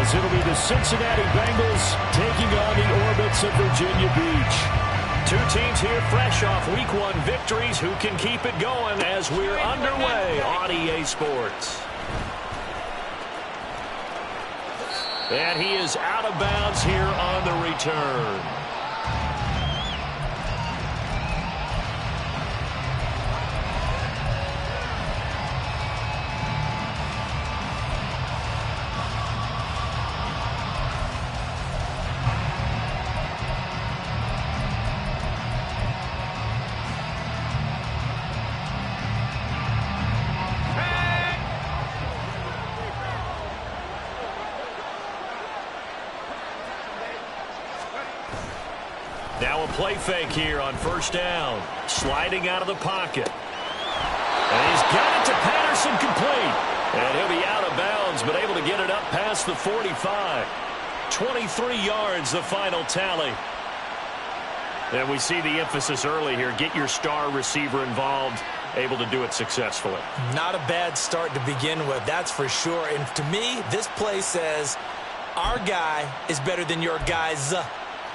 as it'll be the Cincinnati Bengals taking on the Orbits of Virginia Beach. Two teams here fresh off Week 1 victories. Who can keep it going as we're underway on EA Sports? And he is out of bounds here on the return. Now a play fake here on first down. Sliding out of the pocket. And he's got it to Patterson, complete. And he'll be out of bounds, but able to get it up past the 45. 23 yards, the final tally. And we see the emphasis early here. Get your star receiver involved. Able to do it successfully. Not a bad start to begin with, that's for sure. And to me, this play says, our guy is better than your guy's.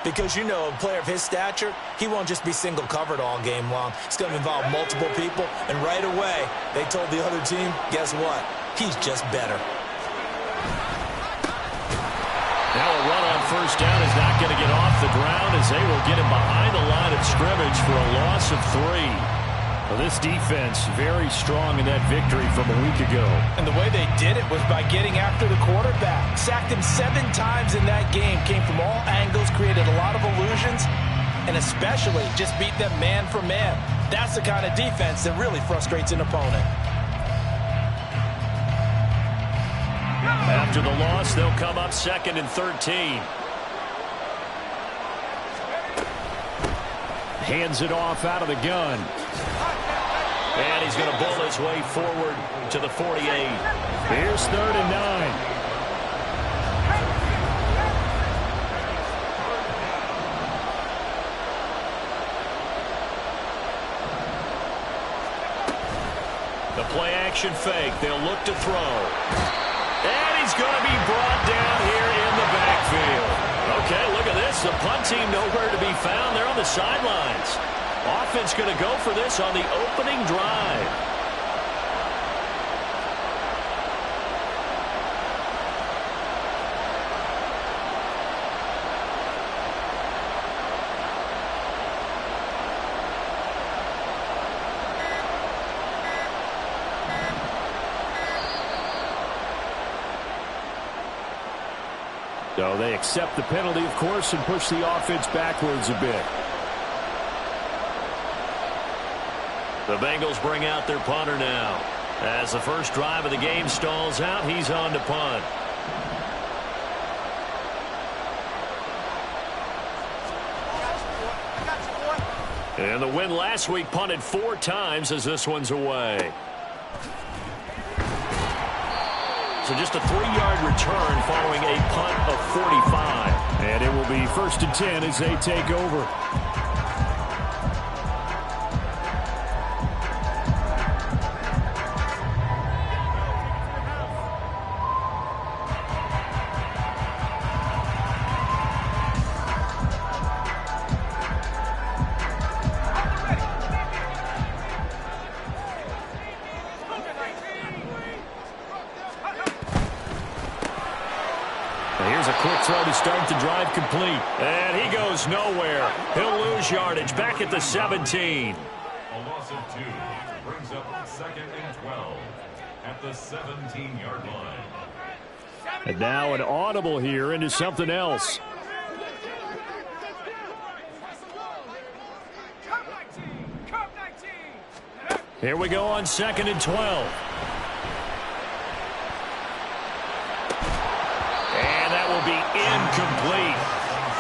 Because, you know, a player of his stature, he won't just be single covered all game long. It's going to involve multiple people. And right away, they told the other team, guess what? He's just better. Now a run on first down is not going to get off the ground as they will get him behind the line of scrimmage for a loss of 3. Well, this defense very strong in that victory from a week ago. And the way they did it was by getting after the quarterback. Sacked him 7 times in that game. Came from all angles, created a lot of illusions, and especially just beat them man for man. That's the kind of defense that really frustrates an opponent. After the loss, they'll come up 2nd and 13. Hands it off out of the gun. And he's going to bull his way forward to the 48. Here's 3rd and 9. The play action fake. They'll look to throw. And he's going to be brought down here in the backfield. Okay, look at this. The punt team nowhere to be found. They're on the sidelines. Offense going to go for this on the opening drive. So they accept the penalty, of course, and push the offense backwards a bit. The Bengals bring out their punter now. As the first drive of the game stalls out, he's on to punt. And the win last week punted 4 times as this one's away. So just a 3-yard return following a punt of 45. And it will be 1st and 10 as they take over. Here's a quick throw to start the drive, complete. And he goes nowhere. He'll lose yardage back at the 17. A loss of 2 brings up 2nd and 12 at the 17-yard line. And now an audible here into something else. Here we go on 2nd and 12. Will be incomplete.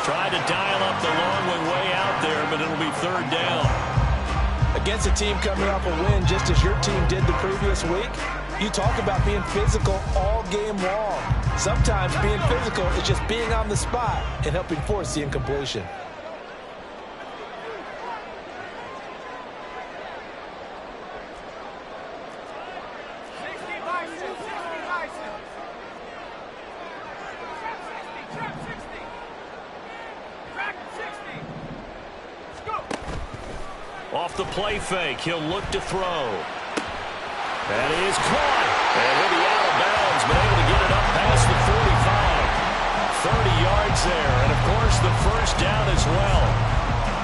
Tried to dial up the long one way out there, but it'll be 3rd down. Against a team coming off a win, just as your team did the previous week, you talk about being physical all game long. Sometimes being physical is just being on the spot and helping force the incompletion. off the play fake. He'll look to throw. That is caught. And he'll be out of bounds, but able to get it up past the 45. 30 yards there, and of course the first down as well.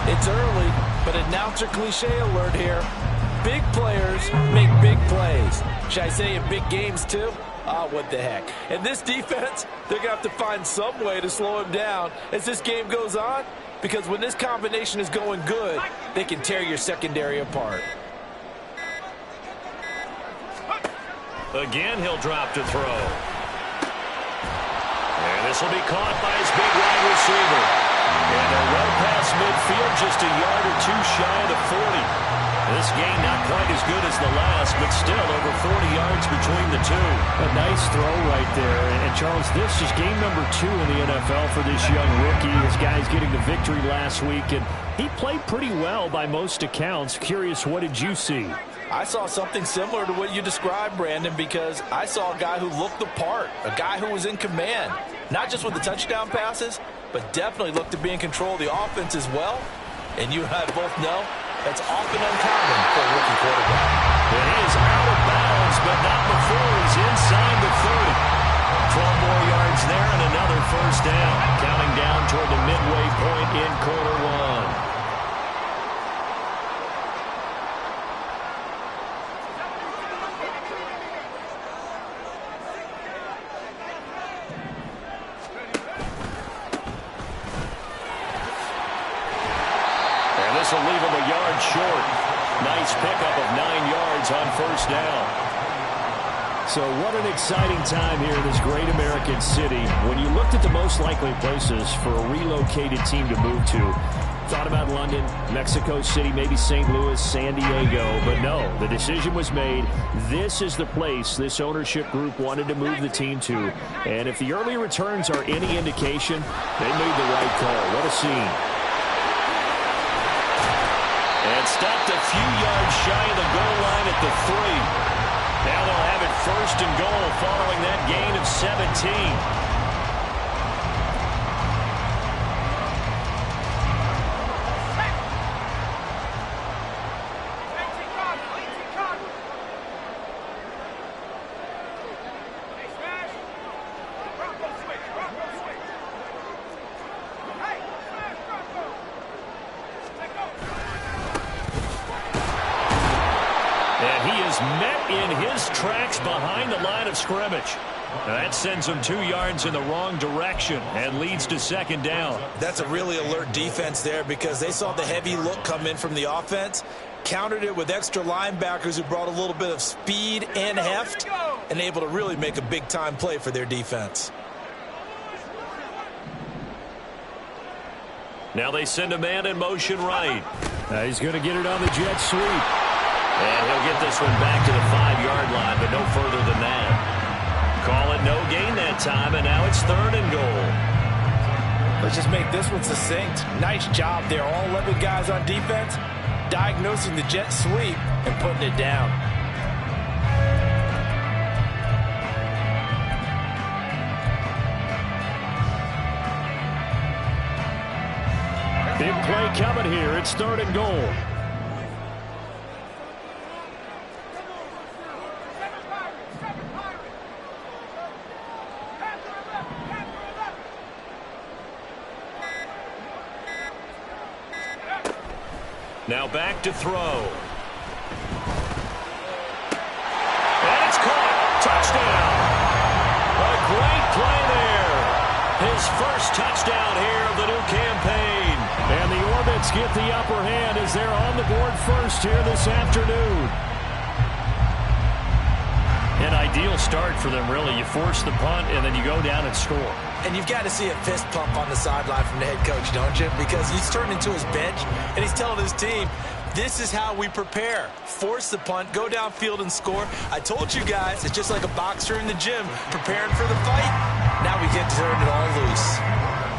It's early, but announcer cliche alert here. Big players make big plays. Should I say in big games too? What the heck. And this defense, they're going to have to find some way to slow him down as this game goes on, because when this combination is going good, they can tear your secondary apart. Again, he'll drop to throw. And this will be caught by his big wide receiver. And they're well past midfield, just a yard or two shy of the 40. This game not quite as good as the last, but still over 40 yards between the two. A nice throw right there. And Charles, this is game number 2 in the NFL for this young rookie. This guy's getting the victory last week, and he played pretty well by most accounts. Curious, what did you see? I saw something similar to what you described, Brandon, because I saw a guy who looked the part, a guy who was in command, not just with the touchdown passes, but definitely looked to be in control of the offense as well. And you and I both know that's often uncommon for a rookie quarterback. It is out of bounds, but not before he's inside the 30. 12 more yards there and another first down. Counting down toward the midway point in quarter one. This will leave him a yard short. Nice pickup of 9 yards on first down. So what an exciting time here in this great American city. When you looked at the most likely places for a relocated team to move to, thought about London, Mexico City, maybe St. Louis, San Diego, but no, the decision was made. This is the place this ownership group wanted to move the team to. And if the early returns are any indication, they made the right call. What a scene. And stopped a few yards shy of the goal line at the 3. Now they'll have it first and goal following that gain of 17. Met in his tracks behind the line of scrimmage. That sends him 2 yards in the wrong direction and leads to second down. That's a really alert defense there, because they saw the heavy look come in from the offense, countered it with extra linebackers who brought a little bit of speed and heft, and able to really make a big-time play for their defense. Now they send a man in motion right. He's going to get it on the jet sweep. And he'll get this one back to the 5-yard line, but no further than that. Call it no gain that time, and now it's third and goal. Let's just make this one succinct. Nice job there, all 11 guys on defense, diagnosing the jet sweep and putting it down. Big play coming here. It's third and goal. Now back to throw. And it's caught. Touchdown. A great play there. His first touchdown here of the new campaign. And the Orbits get the upper hand as they're on the board first here this afternoon. An ideal start for them, really. You force the punt, and then you go down and score. And you've got to see a fist pump on the sideline from the head coach, don't you? Because he's turned into his bench, and he's telling his team, this is how we prepare. Force the punt, go downfield and score. I told you guys, it's just like a boxer in the gym preparing for the fight. Now we get to turn it all loose.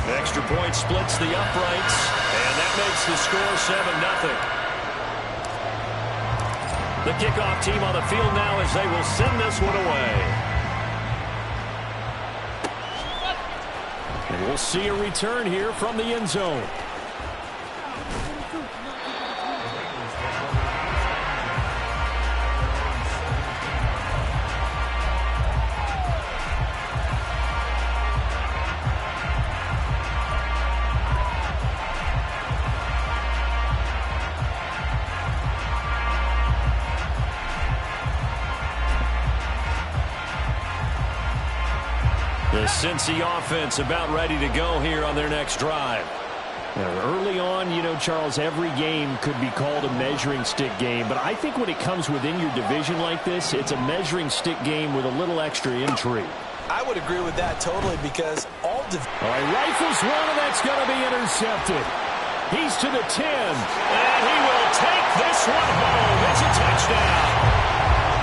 The extra point splits the uprights, and that makes the score 7-0. The kickoff team on the field now as they will send this one away. And we'll see a return here from the end zone. The Cincy offense about ready to go here on their next drive. Early on, you know, Charles, every game could be called a measuring stick game. But I think when it comes within your division like this, it's a measuring stick game with a little extra intrigue. I would agree with that totally because all right, rifles one, and that's going to be intercepted. He's to the 10. And he will take this one home. It's a touchdown.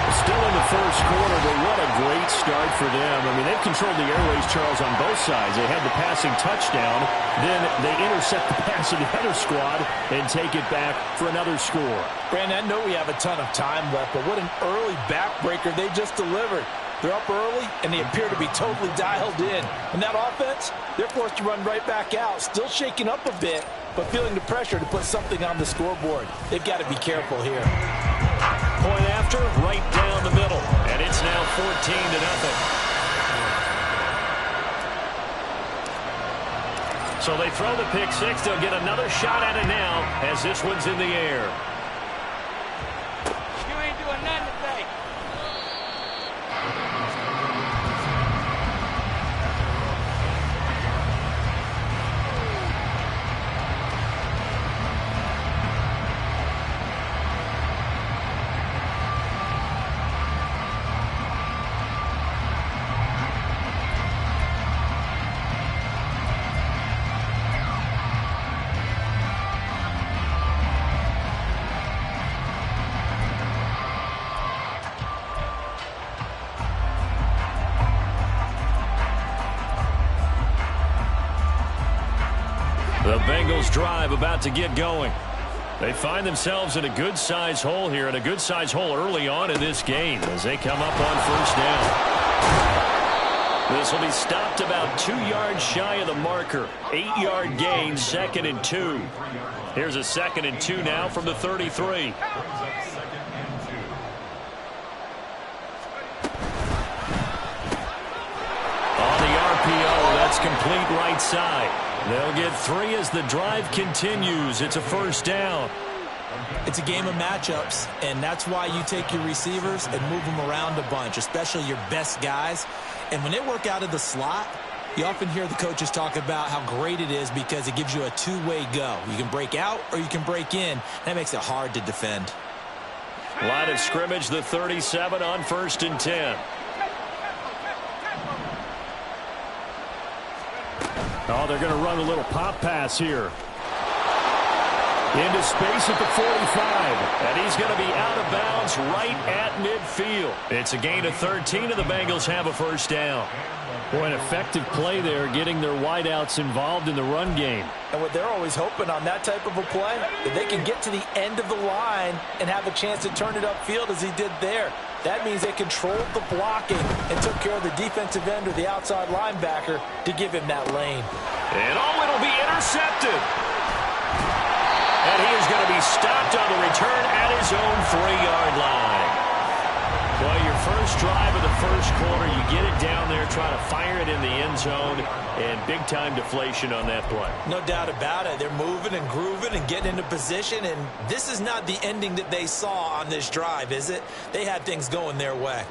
Still in the first quarter, but what a great start for them. I mean, they've controlled the airways, Charles, on both sides. They had the passing touchdown. Then they intercept the pass of the other squad and take it back for another score. Brandon, I know we have a ton of time left, but what an early backbreaker they just delivered. They're up early, and they appear to be totally dialed in. And that offense, they're forced to run right back out, still shaking up a bit, but feeling the pressure to put something on the scoreboard. They've got to be careful here. Point after, right down the middle. And it's now 14-0. So they throw the pick six. They'll get another shot at it now as this one's in the air. You ain't doing nothing today. The Bengals drive about to get going. They find themselves in a good-sized hole here, and a good-sized hole early on in this game as they come up on first down. This will be stopped about 2 yards shy of the marker. 8-yard gain, 2nd and 2. Here's a 2nd and 2 now from the 33. On the RPO, that's complete right side. They'll get 3 as the drive continues. It's a first down. It's a game of matchups, and that's why you take your receivers and move them around a bunch, especially your best guys. And when they work out of the slot, you often hear the coaches talk about how great it is because it gives you a two-way go. You can break out or you can break in. That makes it hard to defend. Line of scrimmage, the 37 on 1st and 10. Oh, they're going to run a little pop pass here. Into space at the 45. And he's going to be out of bounds right at midfield. It's a gain of 13, and the Bengals have a first down. Boy, an effective play there, getting their wideouts involved in the run game. And what they're always hoping on that type of a play, if they can get to the end of the line and have a chance to turn it upfield as he did there. That means they controlled the blocking and took care of the defensive end or the outside linebacker to give him that lane. And it'll be intercepted. And he is going to be stopped on the return at his own 3-yard line. Well, your first drive of the first quarter, you get it down there, try to fire it in the end zone, and big-time deflation on that play. No doubt about it. They're moving and grooving and getting into position, and this is not the ending that they saw on this drive, is it? They had things going their way.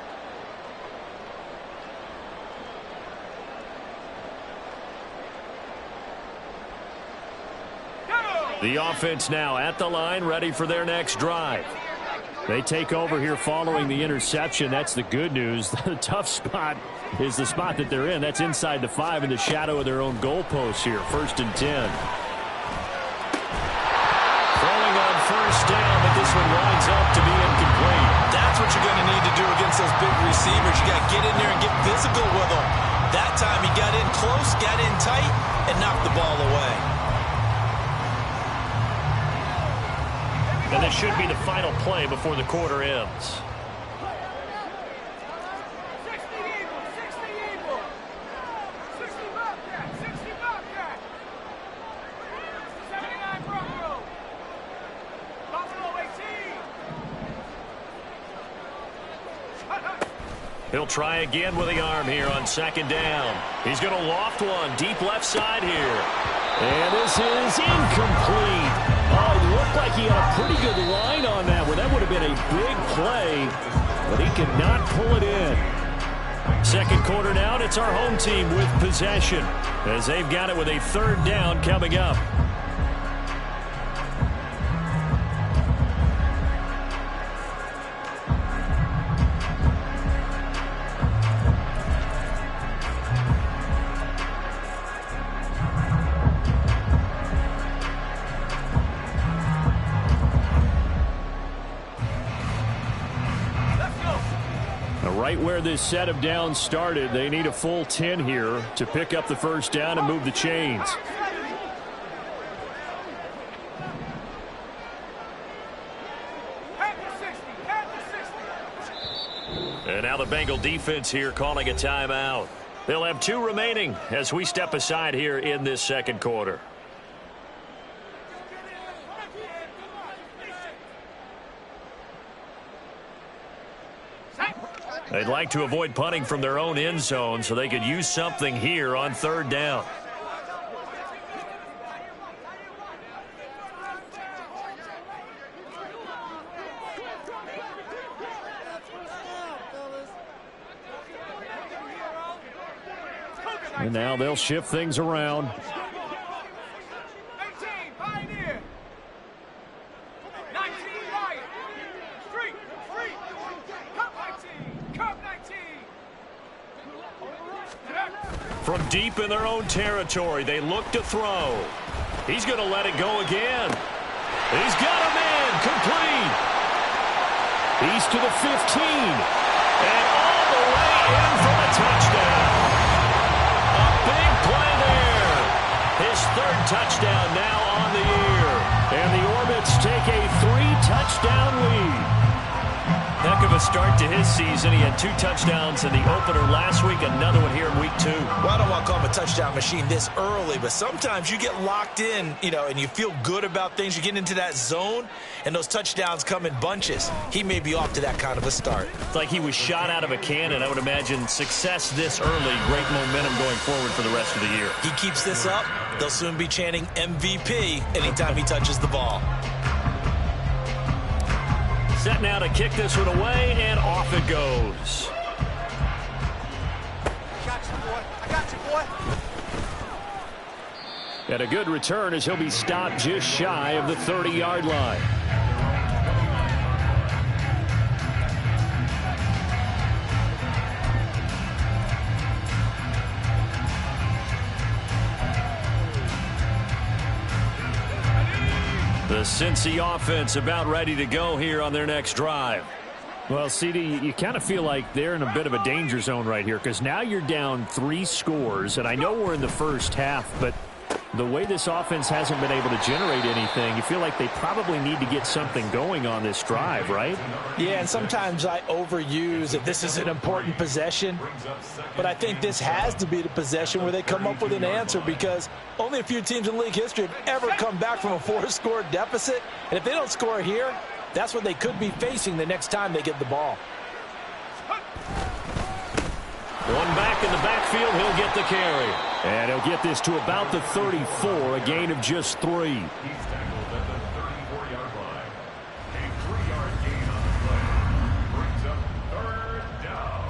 The offense now at the line, ready for their next drive. They take over here following the interception. That's the good news. The tough spot is the spot that they're in. That's inside the 5 in the shadow of their own goalposts here. 1st and 10. Throwing on first down, but this one winds up to be incomplete. That's what you're going to need to do against those big receivers. You got to get in there and get physical with them. That time he got in close, got in tight, and knocked the ball away. And this should be the final play before the quarter ends. He'll try again with the arm here on 2nd down. He's going to loft one deep left side here. And this is incomplete. Oh, it looked like he had a pretty good line on that one. That would have been a big play, but he could not pull it in. Second quarter now, and it's our home team with possession as they've got it with a third down coming up. Right where this set of downs started, they need a full 10 here to pick up the first down and move the chains. And now the Bengal defense here calling a timeout. They'll have 2 remaining as we step aside here in this second quarter. They'd like to avoid punting from their own end zone so they could use something here on third down. And now they'll shift things around. From deep in their own territory, they look to throw. He's going to let it go again. He's got a man complete. He's to the 15. And all the way in for a touchdown. A big play there. His third touchdown now on the year. And the Orbits take a 3-touchdown lead. Heck of a start to his season. He had 2 touchdowns in the opener last week, another one here in week 2. Well, I don't want to call him a touchdown machine this early, but sometimes you get locked in, and you feel good about things. You get into that zone, and those touchdowns come in bunches. He may be off to that kind of a start. It's like he was shot out of a cannon. I would imagine success this early, great momentum going forward for the rest of the year. He keeps this up, they'll soon be chanting MVP anytime he touches the ball. Set now to kick this one away, and off it goes. I got you, boy. And a good return as he'll be stopped just shy of the 30-yard line. The Cincy offense about ready to go here on their next drive. Well, CD, you kind of feel like they're in a bit of a danger zone right here because now you're down 3 scores, and I know we're in the first half, but the way this offense hasn't been able to generate anything, you feel like they probably need to get something going on this drive, right? Yeah, and sometimes I overuse that this is an important possession, but I think this has to be the possession where they come up with an answer because only a few teams in league history have ever come back from a 4-score deficit, and if they don't score here, that's what they could be facing the next time they get the ball. One back in the backfield, he'll get the carry. And he'll get this to about the 34, a gain of just 3. He's tackled at the 34-yard line. A 3-yard gain on the play. Brings up third down.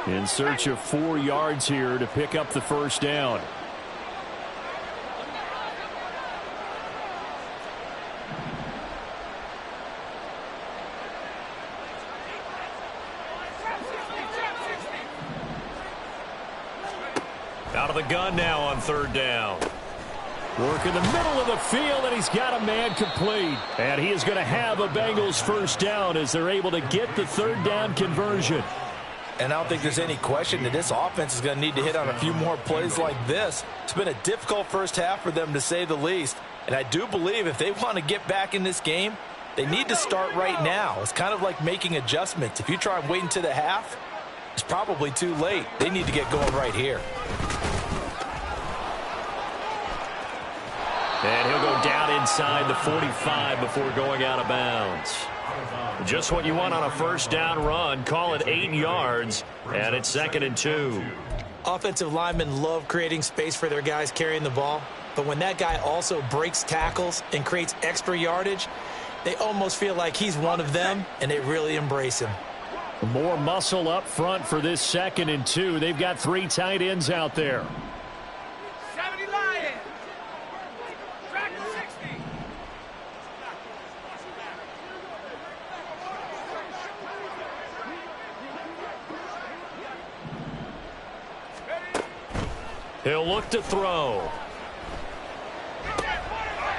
In search of 4 yards here to pick up the first down. Out of the gun now on third down. Work in the middle of the field, and he's got a man complete. And he is going to have a Bengals first down as they're able to get the third down conversion. And I don't think there's any question that this offense is going to need to hit on a few more plays like this. It's been a difficult first half for them, to say the least. And I do believe if they want to get back in this game, they need to start right now. It's kind of like making adjustments. If you try and wait until the half, it's probably too late. They need to get going right here. And he'll go down inside the 45 before going out of bounds. Just what you want on a first down run. Call it 8 yards, and it's 2nd and 2. Offensive linemen love creating space for their guys carrying the ball, but when that guy also breaks tackles and creates extra yardage, they almost feel like he's one of them, and they really embrace him. More muscle up front for this 2nd and 2. They've got 3 tight ends out there. 70 Lions. Track 60. He'll look to throw.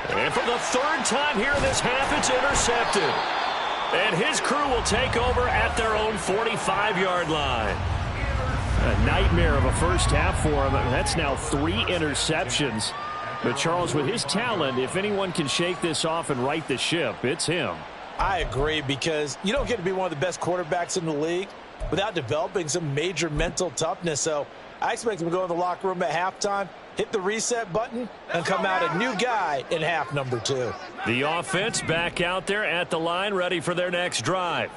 And for the 3rd time here in this half, it's intercepted. And his crew will take over at their own 45-yard line. A nightmare of a first half for him. That's now 3 interceptions. But Charles, with his talent, if anyone can shake this off and right the ship, it's him. I agree, because you don't get to be one of the best quarterbacks in the league without developing some major mental toughness. So I expect him to go in the locker room at halftime, hit the reset button, and come out a new guy in half number 2. The offense back out there at the line, ready for their next drive.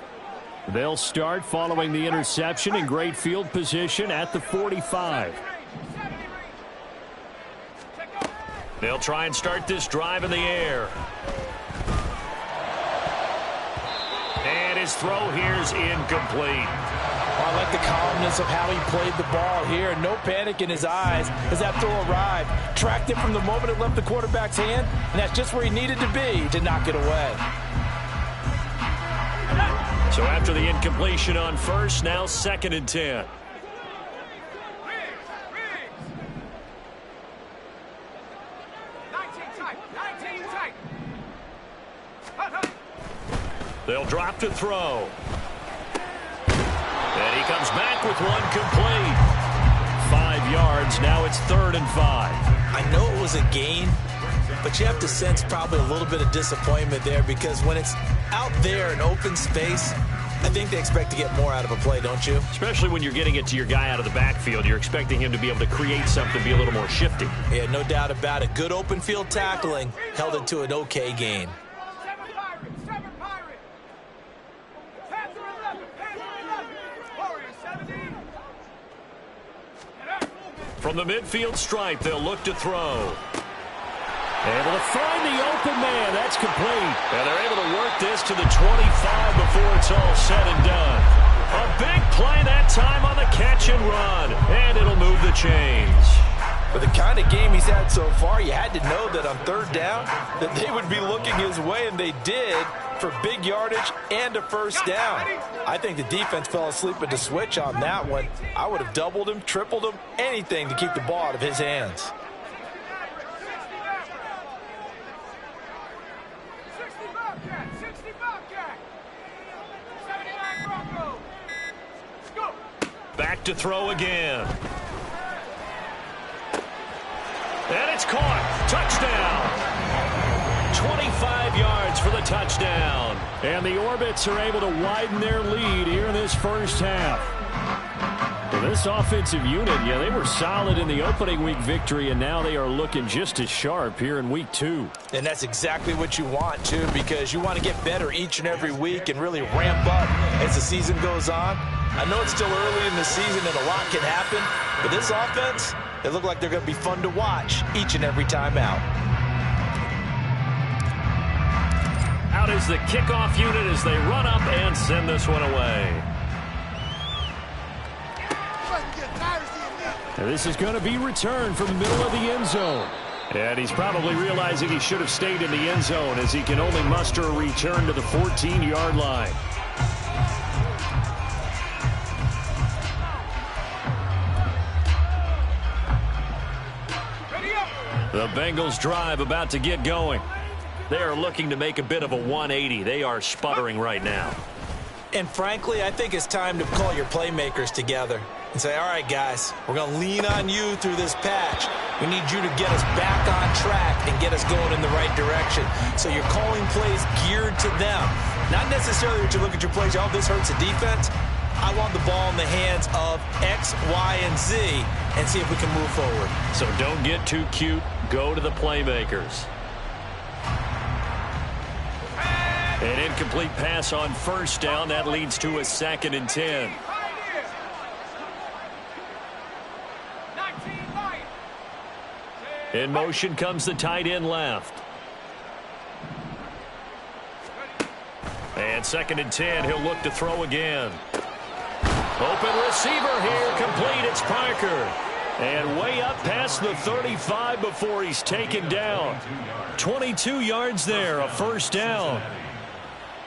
They'll start following the interception in great field position at the 45. They'll try and start this drive in the air. And his throw here's incomplete. I like the calmness of how he played the ball here. No panic in his eyes as that throw arrived. Tracked it from the moment it left the quarterback's hand, and that's just where he needed to be to knock it away. So after the incompletion on first, now 2nd and 10. They'll drop to throw. And he comes back with one complete. 5 yards. Now it's 3rd and 5. I know it was a gain, but you have to sense probably a little bit of disappointment there, because when it's out there in open space, I think they expect to get more out of a play, don't you? Especially when you're getting it to your guy out of the backfield. You're expecting him to be able to create something, be a little more shifty. Yeah, no doubt about it. Good open field tackling held it to an okay gain. From the midfield stripe, they'll look to throw. Able to find the open man. That's complete. And they're able to work this to the 25 before it's all said and done. A big play that time on the catch and run. And it'll move the chains. For the kind of game he's had so far, you had to know that on 3rd down that they would be looking his way, and they did, for big yardage and a 1st down. I think the defense fell asleep at the switch on that one. I would have doubled him, tripled him, anything to keep the ball out of his hands. Back to throw again. And it's caught. Touchdown. 25 yards for the touchdown. And the Orbits are able to widen their lead here in this first half. Well, this offensive unit, yeah, they were solid in the opening week victory, and now they are looking just as sharp here in week 2. And that's exactly what you want, too, because you want to get better each and every week and really ramp up as the season goes on. I know it's still early in the season and a lot can happen, but this offense, they look like they're going to be fun to watch each and every time out. Out is the kickoff unit as they run up and send this one away. Now this is going to be returned from the middle of the end zone. And he's probably realizing he should have stayed in the end zone, as he can only muster a return to the 14-yard line. The Bengals drive about to get going. They are looking to make a bit of a 180. They are sputtering right now. And frankly, I think it's time to call your playmakers together and say, all right, guys, we're going to lean on you through this patch. We need you to get us back on track and get us going in the right direction. So you're calling plays geared to them. Not necessarily that you look at your plays, oh, this hurts the defense. I want the ball in the hands of X, Y, and Z and see if we can move forward. So don't get too cute. Go to the playmakers. An incomplete pass on first down. That leads to a 2nd and 10. In motion comes the tight end left. And 2nd and 10, he'll look to throw again. Open receiver here, complete, it's Parker. And way up past the 35 before he's taken down. 22 yards there, a first down.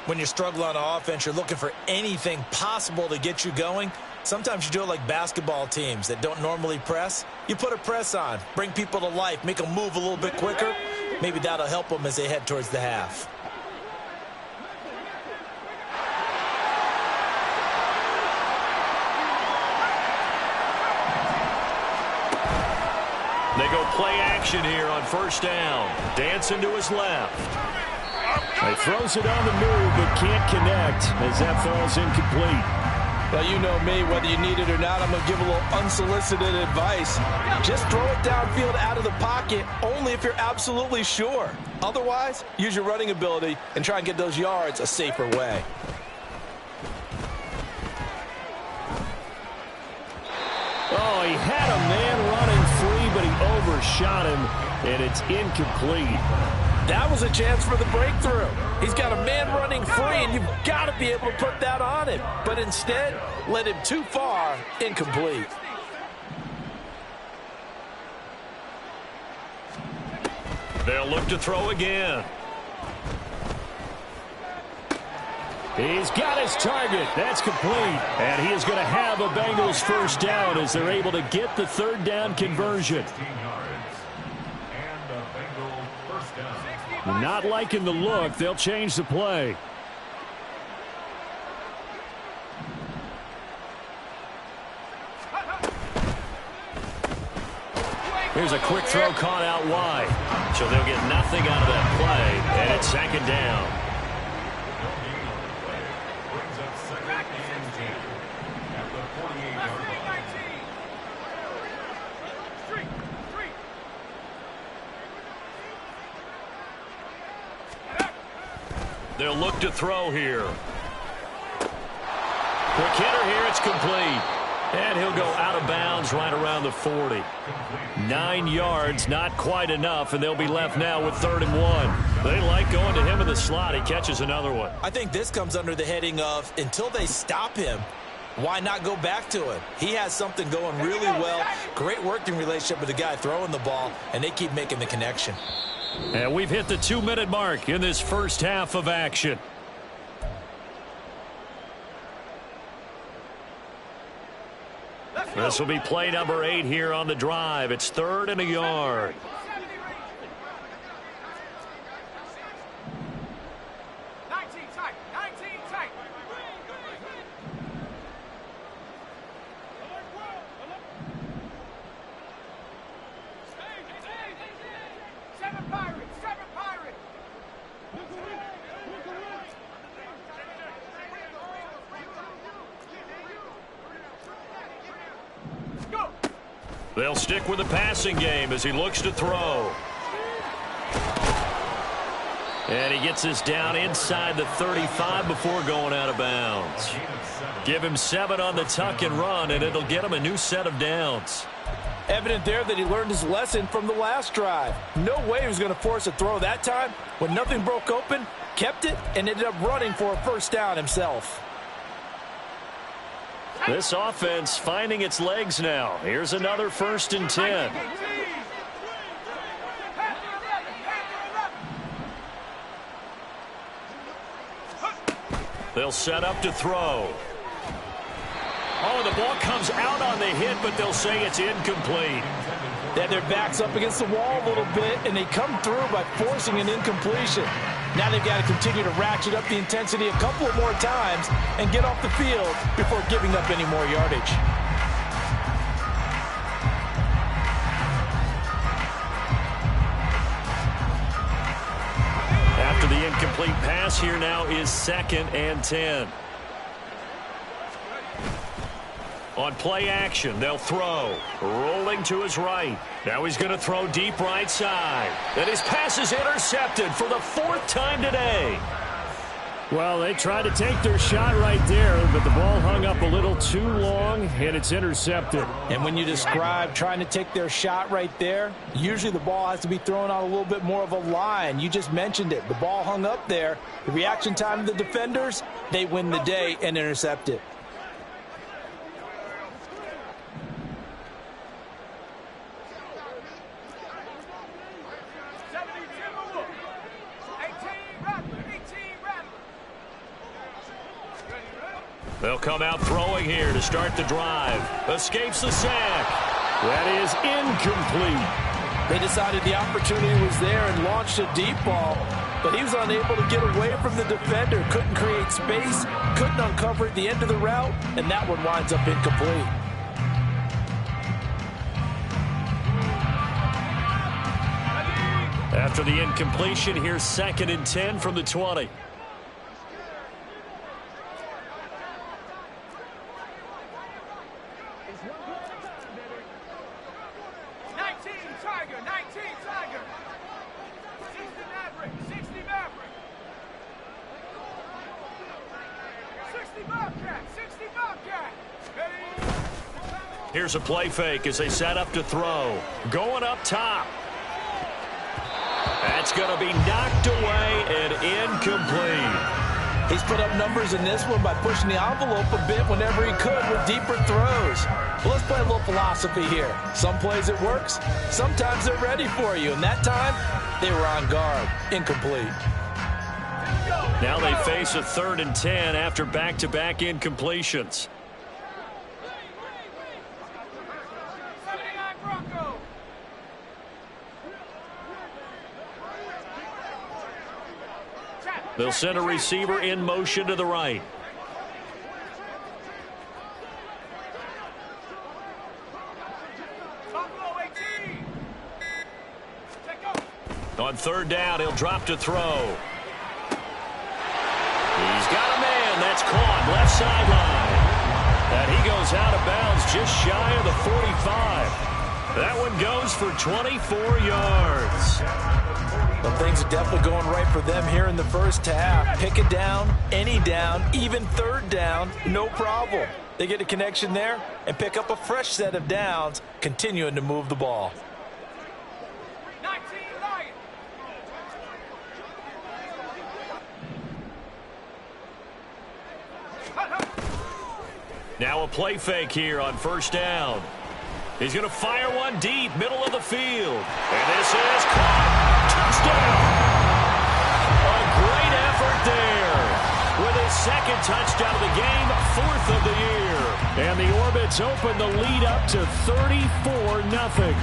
When you struggle on offense, you're looking for anything possible to get you going. Sometimes you do it like basketball teams that don't normally press. You put a press on, bring people to life, make them move a little bit quicker. Maybe that'll help them as they head towards the half. They go play action here on first down. Dancing to his left. He throws it on the move, but can't connect as that falls incomplete. Well, you know me, whether you need it or not, I'm going to give a little unsolicited advice. Just throw it downfield out of the pocket, only if you're absolutely sure. Otherwise, use your running ability and try and get those yards a safer way. Oh, he had a man running free, but he overshot him, and it's incomplete. That was a chance for the breakthrough. He's got a man running free, and you've got to be able to put that on him. But instead, led him too far, incomplete. They'll look to throw again. He's got his target. That's complete. And he is going to have a Bengals first down as they're able to get the 3rd down conversion. Not liking the look. They'll change the play. Here's a quick throw caught out wide. So they'll get nothing out of that play. And it's 2nd down. They'll look to throw here. Quick hitter here, it's complete. And he'll go out of bounds right around the 40. 9 yards, not quite enough, and they'll be left now with 3rd and 1. They like going to him in the slot. He catches another one. I think this comes under the heading of until they stop him, why not go back to him? He has something going really well. Great working relationship with the guy throwing the ball, and they keep making the connection. And we've hit the 2-minute mark in this first half of action. This will be play number 8 here on the drive. It's 3rd and a yard. They'll stick with the passing game as he looks to throw. And he gets this down inside the 35 before going out of bounds. Give him 7 on the tuck and run, and it'll get him a new set of downs. Evident there that he learned his lesson from the last drive. No way he was going to force a throw that time. When nothing broke open, kept it, and ended up running for a first down himself. This offense finding its legs now. Here's another 1st and 10. They'll set up to throw. Oh, the ball comes out on the hit, but they'll say it's incomplete. They had their backs up against the wall a little bit, and they come through by forcing an incompletion. Now they've got to continue to ratchet up the intensity a couple of more times and get off the field before giving up any more yardage. After the incomplete pass, here now is 2nd and 10. On play action, they'll throw. Rolling to his right. Now he's going to throw deep right side. And his pass is intercepted for the 4th time today. Well, they tried to take their shot right there, but the ball hung up a little too long, and it's intercepted. And when you describe trying to take their shot right there, usually the ball has to be thrown out a little bit more of a line. You just mentioned it. The ball hung up there. The reaction time of the defenders, they win the day and intercept it. They'll come out throwing here to start the drive. Escapes the sack. That is incomplete. They decided the opportunity was there and launched a deep ball, but he was unable to get away from the defender. Couldn't create space, couldn't uncover at the end of the route, and that one winds up incomplete. After the incompletion, here's 2nd and 10 from the 20. Here's a play fake as they set up to throw. Going up top. That's going to be knocked away and incomplete. He's put up numbers in this one by pushing the envelope a bit whenever he could with deeper throws. Well, let's play a little philosophy here. Some plays it works, sometimes they're ready for you, and that time they were on guard. Incomplete. Now they face a 3rd and 10 after back-to-back incompletions. They'll send a receiver in motion to the right. On 3rd down, he'll drop to throw. He's got a man. That's caught left sideline. And he goes out of bounds just shy of the 45. That one goes for 24 yards. Well, things are definitely going right for them here in the first half. Pick it down, any down, even 3rd down, no problem. They get a connection there and pick up a fresh set of downs, continuing to move the ball. 19 Lions. Now a play fake here on 1st down. He's going to fire one deep, middle of the field. And this is caught. Touchdown. A great effort there. With his 2nd touchdown of the game, 4th of the year. And the Orbits open the lead up to 34-0.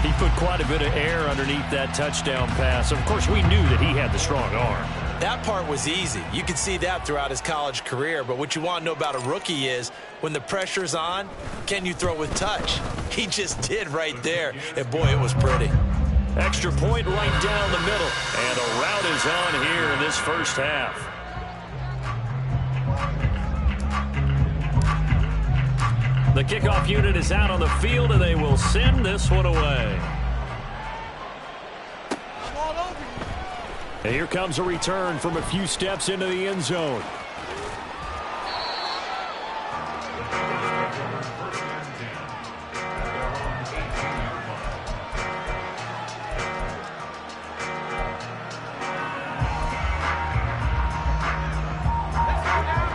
He put quite a bit of air underneath that touchdown pass. Of course, we knew that he had the strong arm. That part was easy. You could see that throughout his college career. But what you want to know about a rookie is when the pressure's on, can you throw with touch? He just did right there. And, boy, it was pretty. Extra point right down the middle. And a route is on here in this first half. The kickoff unit is out on the field, and they will send this one away. And here comes a return from a few steps into the end zone.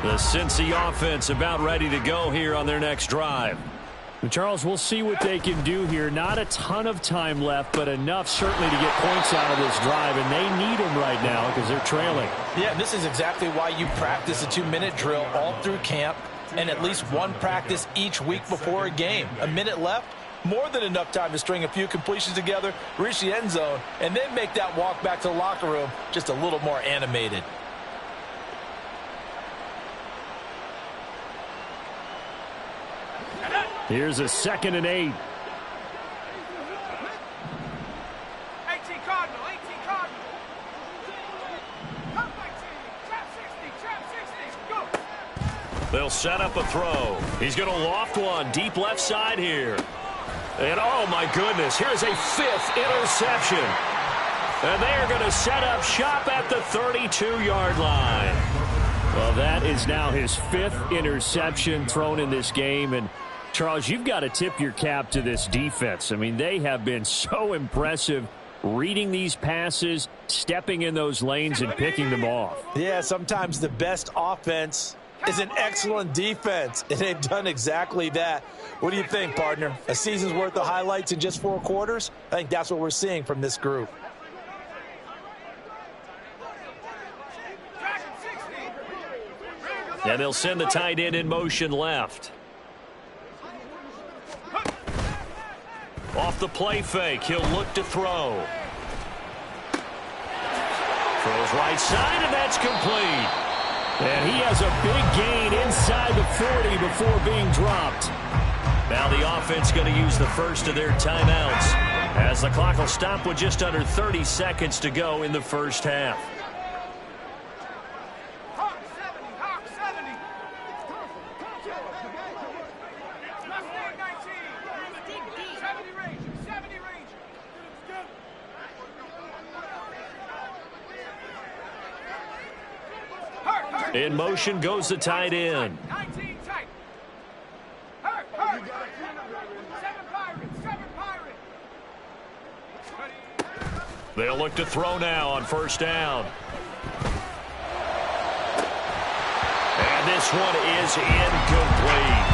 The Cincy offense about ready to go here on their next drive. Charles, we'll see what they can do here. Not a ton of time left, but enough certainly to get points out of this drive, and they need them right now because they're trailing. Yeah, this is exactly why you practice a 2-minute drill all through camp and at least one practice each week before a game. A minute left, more than enough time to string a few completions together, reach the end zone, and then make that walk back to the locker room just a little more animated. Here's a 2nd and 8. 18 Cardinal, 18 Cardinal. Come 19, trap 60, trap 60, go. They'll set up a throw. He's going to loft one deep left side here. And, oh, my goodness, here's a 5th interception. And they are going to set up shop at the 32-yard line. Well, that is now his 5th interception thrown in this game. And, Charles, you've got to tip your cap to this defense. I mean, they have been so impressive reading these passes, stepping in those lanes, and picking them off. Yeah, sometimes the best offense is an excellent defense, and they've done exactly that. What do you think, partner? A season's worth of highlights in just 4 quarters? I think that's what we're seeing from this group. And they'll send the tight end in motion left. Off the play fake, he'll look to throw. Throws right side, and that's complete. And he has a big gain inside the 40 before being dropped. Now the offense going to use the first of their timeouts as the clock will stop with just under 30 seconds to go in the first half. In motion goes the tight end. 19 tight. Hurt. 7 Pirates. They'll look to throw now on first down. And this one is incomplete.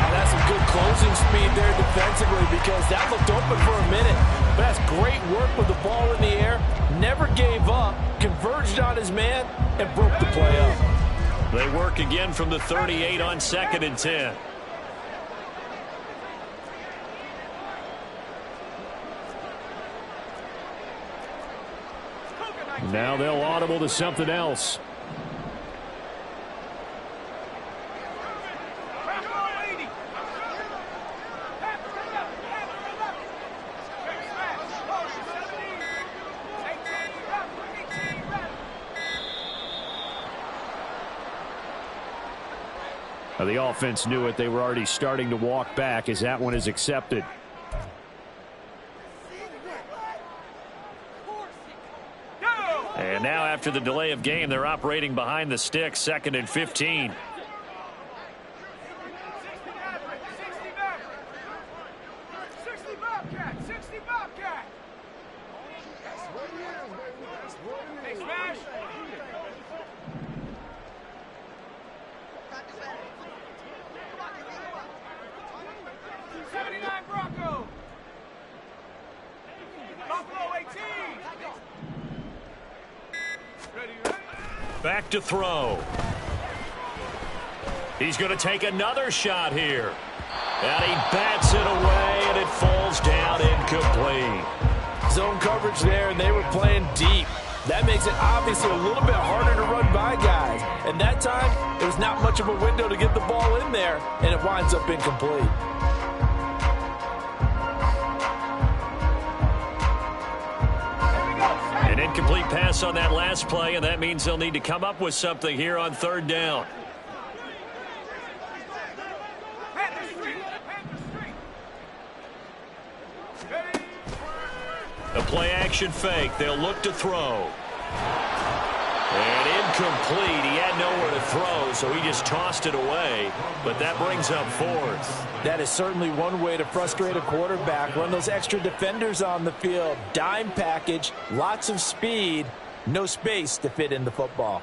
That's some good closing speed there defensively because that looked open for a minute. But that's great work with the ball in the air. Never gave up, converged on his man, and broke the play up. They work again from the 38 on 2nd and 10. Now they'll audible to something else. The offense knew it. They were already starting to walk back as that one is accepted. And now after the delay of game, they're operating behind the sticks, 2nd and 15. Back to throw. He's going to take another shot here. And he bats it away, and it falls down incomplete. Zone coverage there, and they were playing deep. That makes it obviously a little bit harder to run by guys. And that time, there was not much of a window to get the ball in there, and it winds up incomplete. An incomplete pass on that last play, and that means they'll need to come up with something here on 3rd down. A play action fake. They'll look to throw. And incomplete. He had nowhere to throw, so he just tossed it away. But that brings up 4th. That is certainly one way to frustrate a quarterback. Run those extra defenders on the field. Dime package, lots of speed, no space to fit in the football.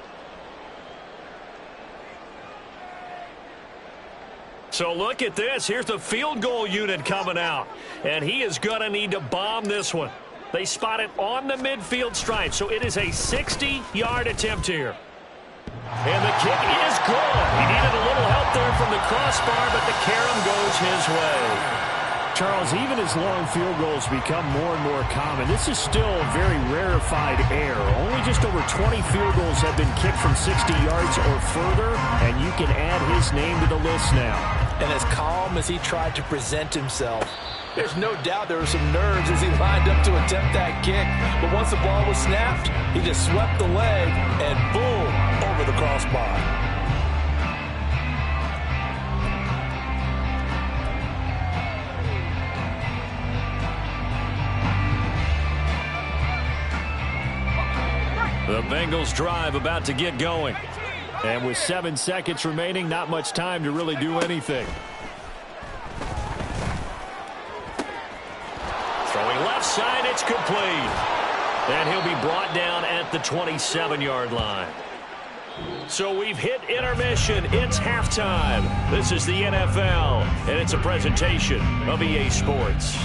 So look at this. Here's the field goal unit coming out. And he is going to need to bomb this one. They spot it on the midfield stripe, so it is a 60-yard attempt here. And the kick is good. He needed a little help there from the crossbar, but the carom goes his way. Charles, even as long field goals become more and more common, this is still a very rarefied air. Only just over 20 field goals have been kicked from 60 yards or further, and you can add his name to the list now. And as calm as he tried to present himself, there's no doubt there were some nerves as he lined up to attempt that kick. But once the ball was snapped, he just swept the leg and boom, over the crossbar. The Bengals drive about to get going. And with 7 seconds remaining, not much time to really do anything. Throwing left side, it's complete. And he'll be brought down at the 27-yard line. So we've hit intermission. It's halftime. This is the NFL, and it's a presentation of EA Sports.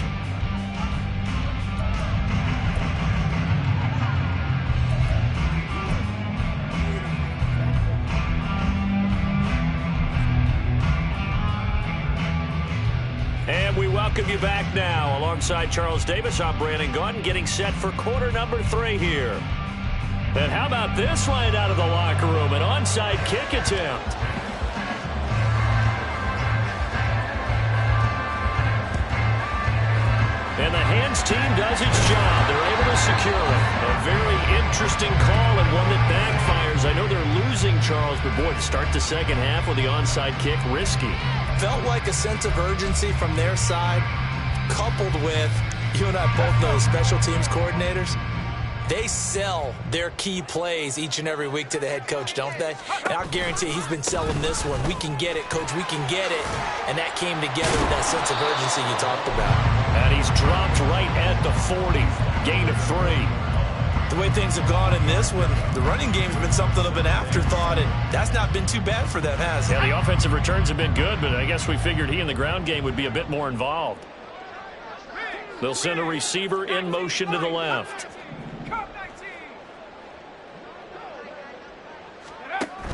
And we welcome you back now. Alongside Charles Davis, I'm Brandon Gaudin, getting set for quarter number 3 here. And how about this right out of the locker room? An onside kick attempt. And the hands team does its job. They're able to secure it. A very interesting call and one that backfires. I know they're losing, Charles, but boy, to start the second half with the onside kick, risky. Felt like a sense of urgency from their side, coupled with, you and I both know, special teams coordinators. They sell their key plays each and every week to the head coach, don't they? And I'll guarantee he's been selling this one. We can get it, coach, we can get it. And that came together with that sense of urgency you talked about. And he's dropped right at the 40. Gain of 3. The way things have gone in this one, the running game's been something of an afterthought, and that's not been too bad for them, has it? Yeah, the offensive returns have been good, but I guess we figured he in the ground game would be a bit more involved. They'll send a receiver in motion to the left.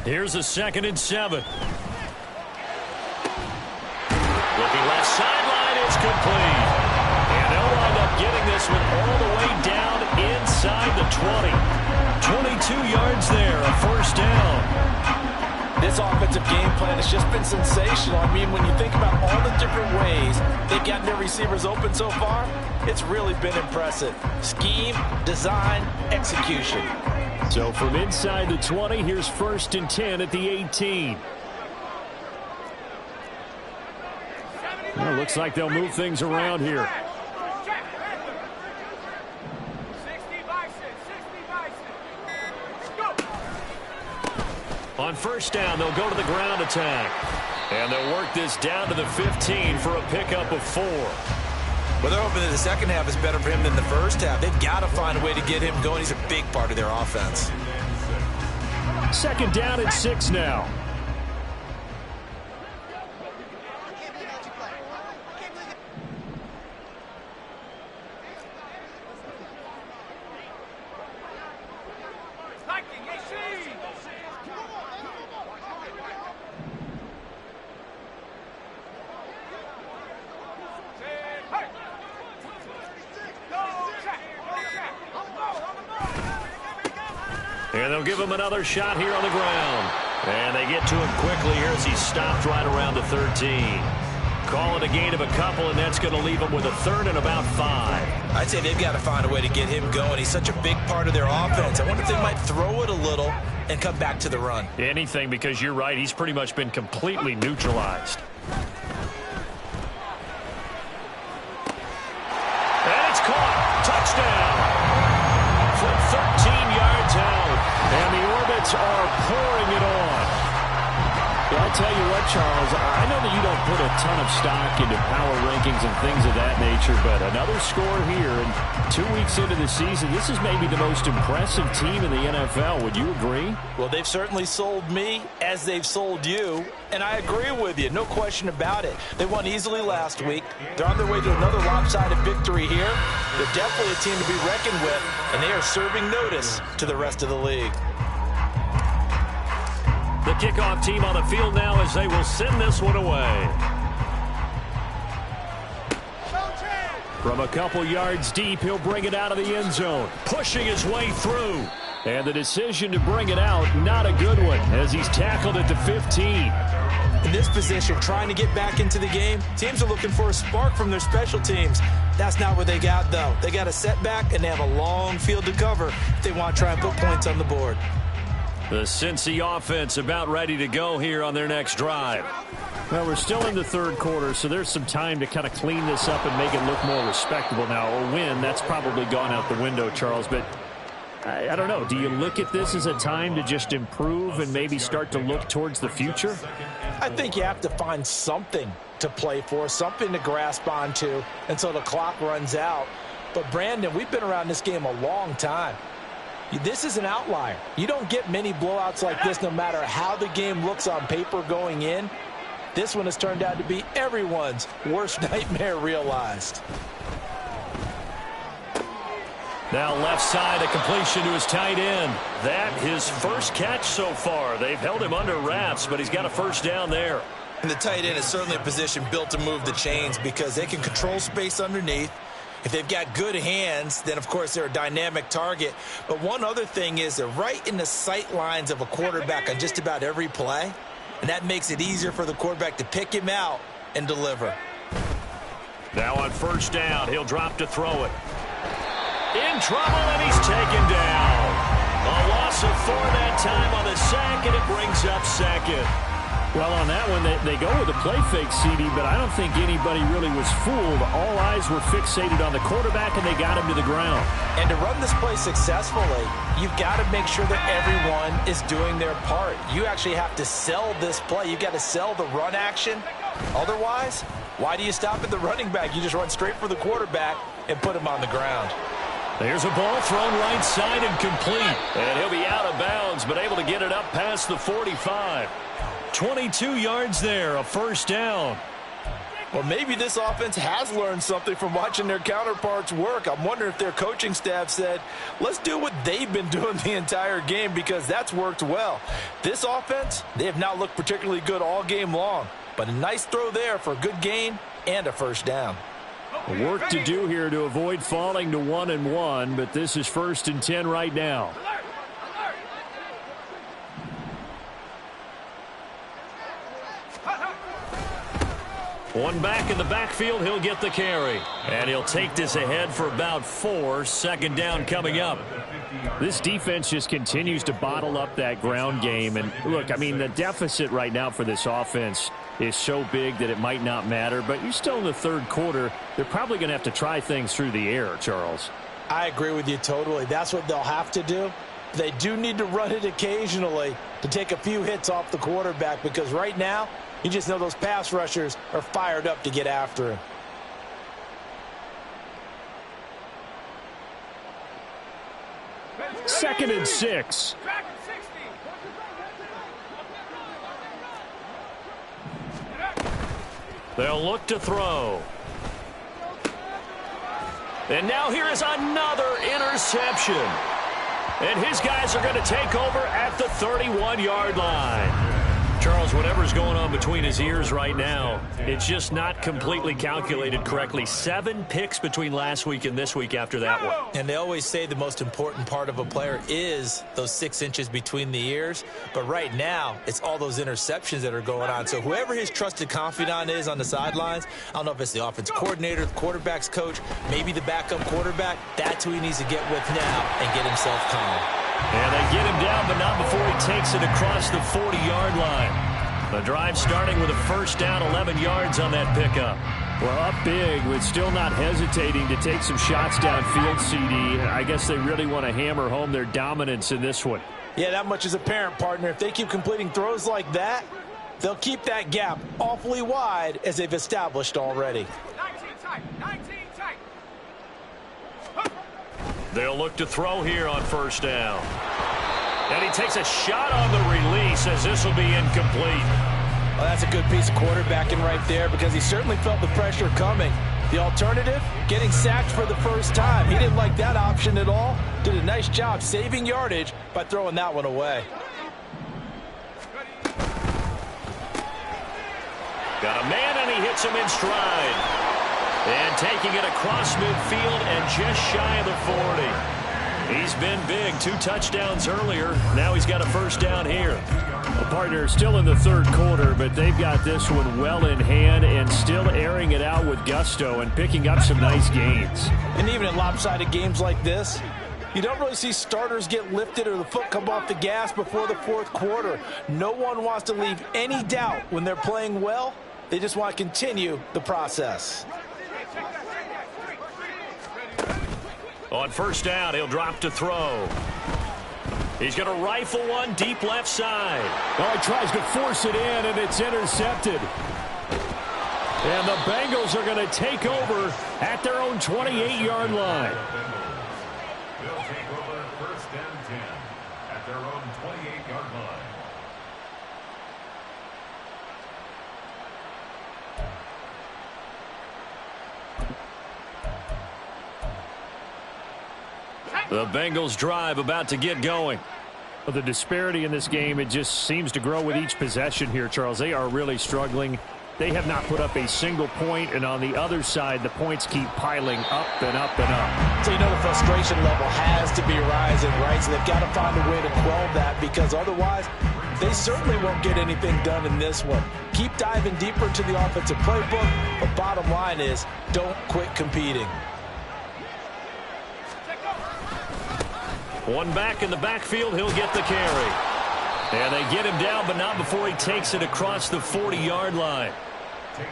Here's a 2nd and 7. Looking left sideline, it's complete. And they'll wind up getting this one all the way down inside the 20. 22 yards there, a first down. This offensive game plan has just been sensational. I mean, when you think about all the different ways they've gotten their receivers open so far, it's really been impressive. Scheme, design, execution. So from inside the 20, here's 1st and 10 at the 18. Well, looks like they'll move things around here. On first down, they'll go to the ground attack. And they'll work this down to the 15 for a pickup of 4. Well, they're hoping that the second half is better for him than the first half. They've got to find a way to get him going. He's a big part of their offense. 2nd down and 6 now. And they'll give him another shot here on the ground. And they get to him quickly here as he's stopped right around the 13. Call it a gain of a couple, and that's going to leave him with a 3rd and about 5. I'd say they've got to find a way to get him going. He's such a big part of their offense. I wonder if they might throw it a little and come back to the run. Anything, because you're right. He's pretty much been completely neutralized. And it's caught. Touchdown. From 13 yards out. And the Orbits are pouring it on. Well, I'll tell you what, Charles, I know that you don't put a ton of stock into power rankings and things of that nature, but another score here, and 2 weeks into the season, this is maybe the most impressive team in the NFL. Would you agree? Well, they've certainly sold me as they've sold you, and I agree with you, no question about it. They won easily last week. They're on their way to another lopsided victory here. They're definitely a team to be reckoned with, and they are serving notice to the rest of the league. The kickoff team on the field now as they will send this one away. From a couple yards deep, he'll bring it out of the end zone. Pushing his way through. And the decision to bring it out, not a good one, as he's tackled at the 15. In this position, trying to get back into the game, teams are looking for a spark from their special teams. That's not what they got, though. They got a setback, and they have a long field to cover if they want to try and put points on the board. The Cincy offense about ready to go here on their next drive. Well, we're still in the 3rd quarter, so there's some time to kind of clean this up and make it look more respectable now. A win, that's probably gone out the window, Charles, but I don't know. Do you look at this as a time to just improve and maybe start to look towards the future? I think you have to find something to play for, something to grasp onto until the clock runs out. But, Brandon, we've been around this game a long time. This is an outlier. You don't get many blowouts like this no matter how the game looks on paper going in. This one has turned out to be everyone's worst nightmare realized. Now left side, a completion to his tight end. That his first catch so far. They've held him under wraps, but he's got a first down there. And the tight end is certainly a position built to move the chains because they can control space underneath. If they've got good hands, then, of course, they're a dynamic target. But one other thing is they're right in the sight lines of a quarterback on just about every play. And that makes it easier for the quarterback to pick him out and deliver. Now on first down, he'll drop to throw it. In trouble, and he's taken down. A loss of 4 that time on the sack, and it brings up second. Well, on that one, they go with a play fake, CD, but I don't think anybody really was fooled. All eyes were fixated on the quarterback, and they got him to the ground. And to run this play successfully, you've got to make sure that everyone is doing their part. You actually have to sell this play. You've got to sell the run action. Otherwise, why do you stop at the running back? You just run straight for the quarterback and put him on the ground. There's a ball thrown right side and complete. And he'll be out of bounds, but able to get it up past the 45. 22 yards there, a first down. Well, maybe this offense has learned something from watching their counterparts work. I'm wondering if their coaching staff said, let's do what they've been doing the entire game because that's worked well. This offense, they have not looked particularly good all game long. But a nice throw there for a good gain and a first down. Work to do here to avoid falling to 1-1, but this is 1st and 10 right now. One back in the backfield, he'll get the carry. And he'll take this ahead for about 4. Second down coming up. This defense just continues to bottle up that ground game. And look, I mean, the deficit right now for this offense is so big that it might not matter. But you're still in the third quarter. They're probably going to have to try things through the air, Charles. I agree with you totally. That's what they'll have to do. They do need to run it occasionally to take a few hits off the quarterback because right now, you just know those pass rushers are fired up to get after him. Second and 6. They'll look to throw. And now here is another interception. And his guys are going to take over at the 31-yard line. Charles, whatever's going on between his ears right now, it's just not completely calculated correctly. 7 picks between last week and this week after that one. And they always say the most important part of a player is those 6 inches between the ears. But right now, it's all those interceptions that are going on. So whoever his trusted confidant is on the sidelines, I don't know if it's the offensive coordinator, the quarterback's coach, maybe the backup quarterback, that's who he needs to get with now and get himself calm. And they get him down, but not before he takes it across the 40-yard line. The drive starting with a first down, 11 yards on that pickup. Well, up big, with still not hesitating to take some shots downfield, CD. I guess they really want to hammer home their dominance in this one. Yeah, that much is apparent, partner. If they keep completing throws like that, they'll keep that gap awfully wide as they've established already. 19 tight, 19 tight. They'll look to throw here on first down. And he takes a shot on the release as this will be incomplete. Well, that's a good piece of quarterbacking right there because he certainly felt the pressure coming. The alternative, getting sacked for the first time. He didn't like that option at all. Did a nice job saving yardage by throwing that one away. Got a man, and he hits him in stride. And taking it across midfield and just shy of the 40. He's been big. 2 touchdowns earlier. Now he's got a first down here. A partner still in the third quarter, but they've got this one well in hand and still airing it out with gusto and picking up some nice gains. And even in lopsided games like this, you don't really see starters get lifted or the foot come off the gas before the fourth quarter. No one wants to leave any doubt when they're playing well. They just want to continue the process. On first down, he'll drop to throw. He's going to rifle one deep left side. Well, he tries to force it in, and it's intercepted. And the Bengals are going to take over at their own 28-yard line. They'll take over first and 10 at their own 28-yard line. The Bengals drive about to get going. Well, the disparity in this game, it just seems to grow with each possession here, Charles. They are really struggling. They have not put up a single point, and on the other side, the points keep piling up and up and up. So you know the frustration level has to be rising, right? So they've got to find a way to quell that, because otherwise they certainly won't get anything done in this one. Keep diving deeper into the offensive playbook, but bottom line is don't quit competing. One back in the backfield, he'll get the carry. And they get him down, but not before he takes it across the 40-yard line.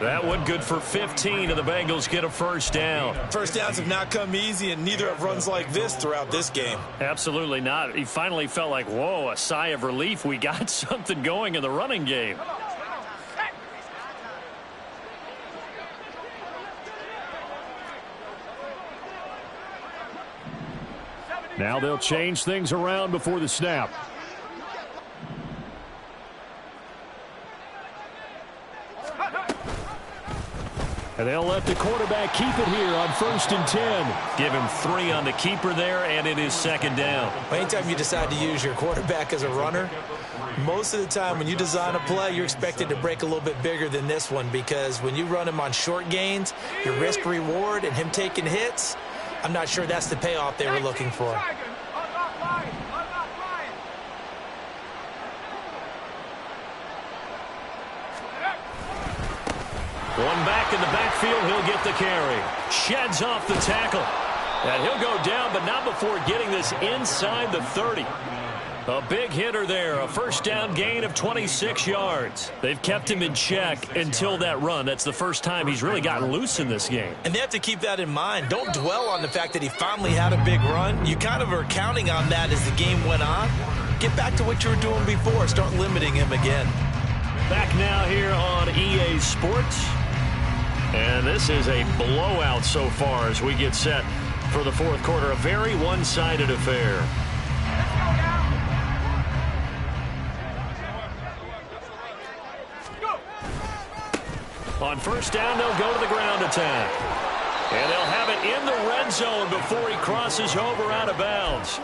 That one good for 15, and the Bengals get a first down. First downs have not come easy, and neither have runs like this throughout this game. Absolutely not. He finally felt like, whoa, a sigh of relief. We got something going in the running game. Now they'll change things around before the snap. And they'll let the quarterback keep it here on first and 10. Give him 3 on the keeper there, and it is second down. Anytime you decide to use your quarterback as a runner, most of the time when you design a play, you're expected to break a little bit bigger than this one, because when you run him on short gains, your risk reward and him taking hits, I'm not sure that's the payoff they were looking for. One back in the backfield, he'll get the carry. Sheds off the tackle. And he'll go down, but not before getting this inside the 30. A big hitter there, a first down gain of 26 yards. They've kept him in check until that run. That's the first time he's really gotten loose in this game. And they have to keep that in mind. Don't dwell on the fact that he finally had a big run. You kind of are counting on that as the game went on. Get back to what you were doing before. Start limiting him again. Back now here on EA Sports. And this is a blowout so far as we get set for the fourth quarter. A very one-sided affair. On first down, they'll go to the ground attack. And they'll have it in the red zone before he crosses over out of bounds.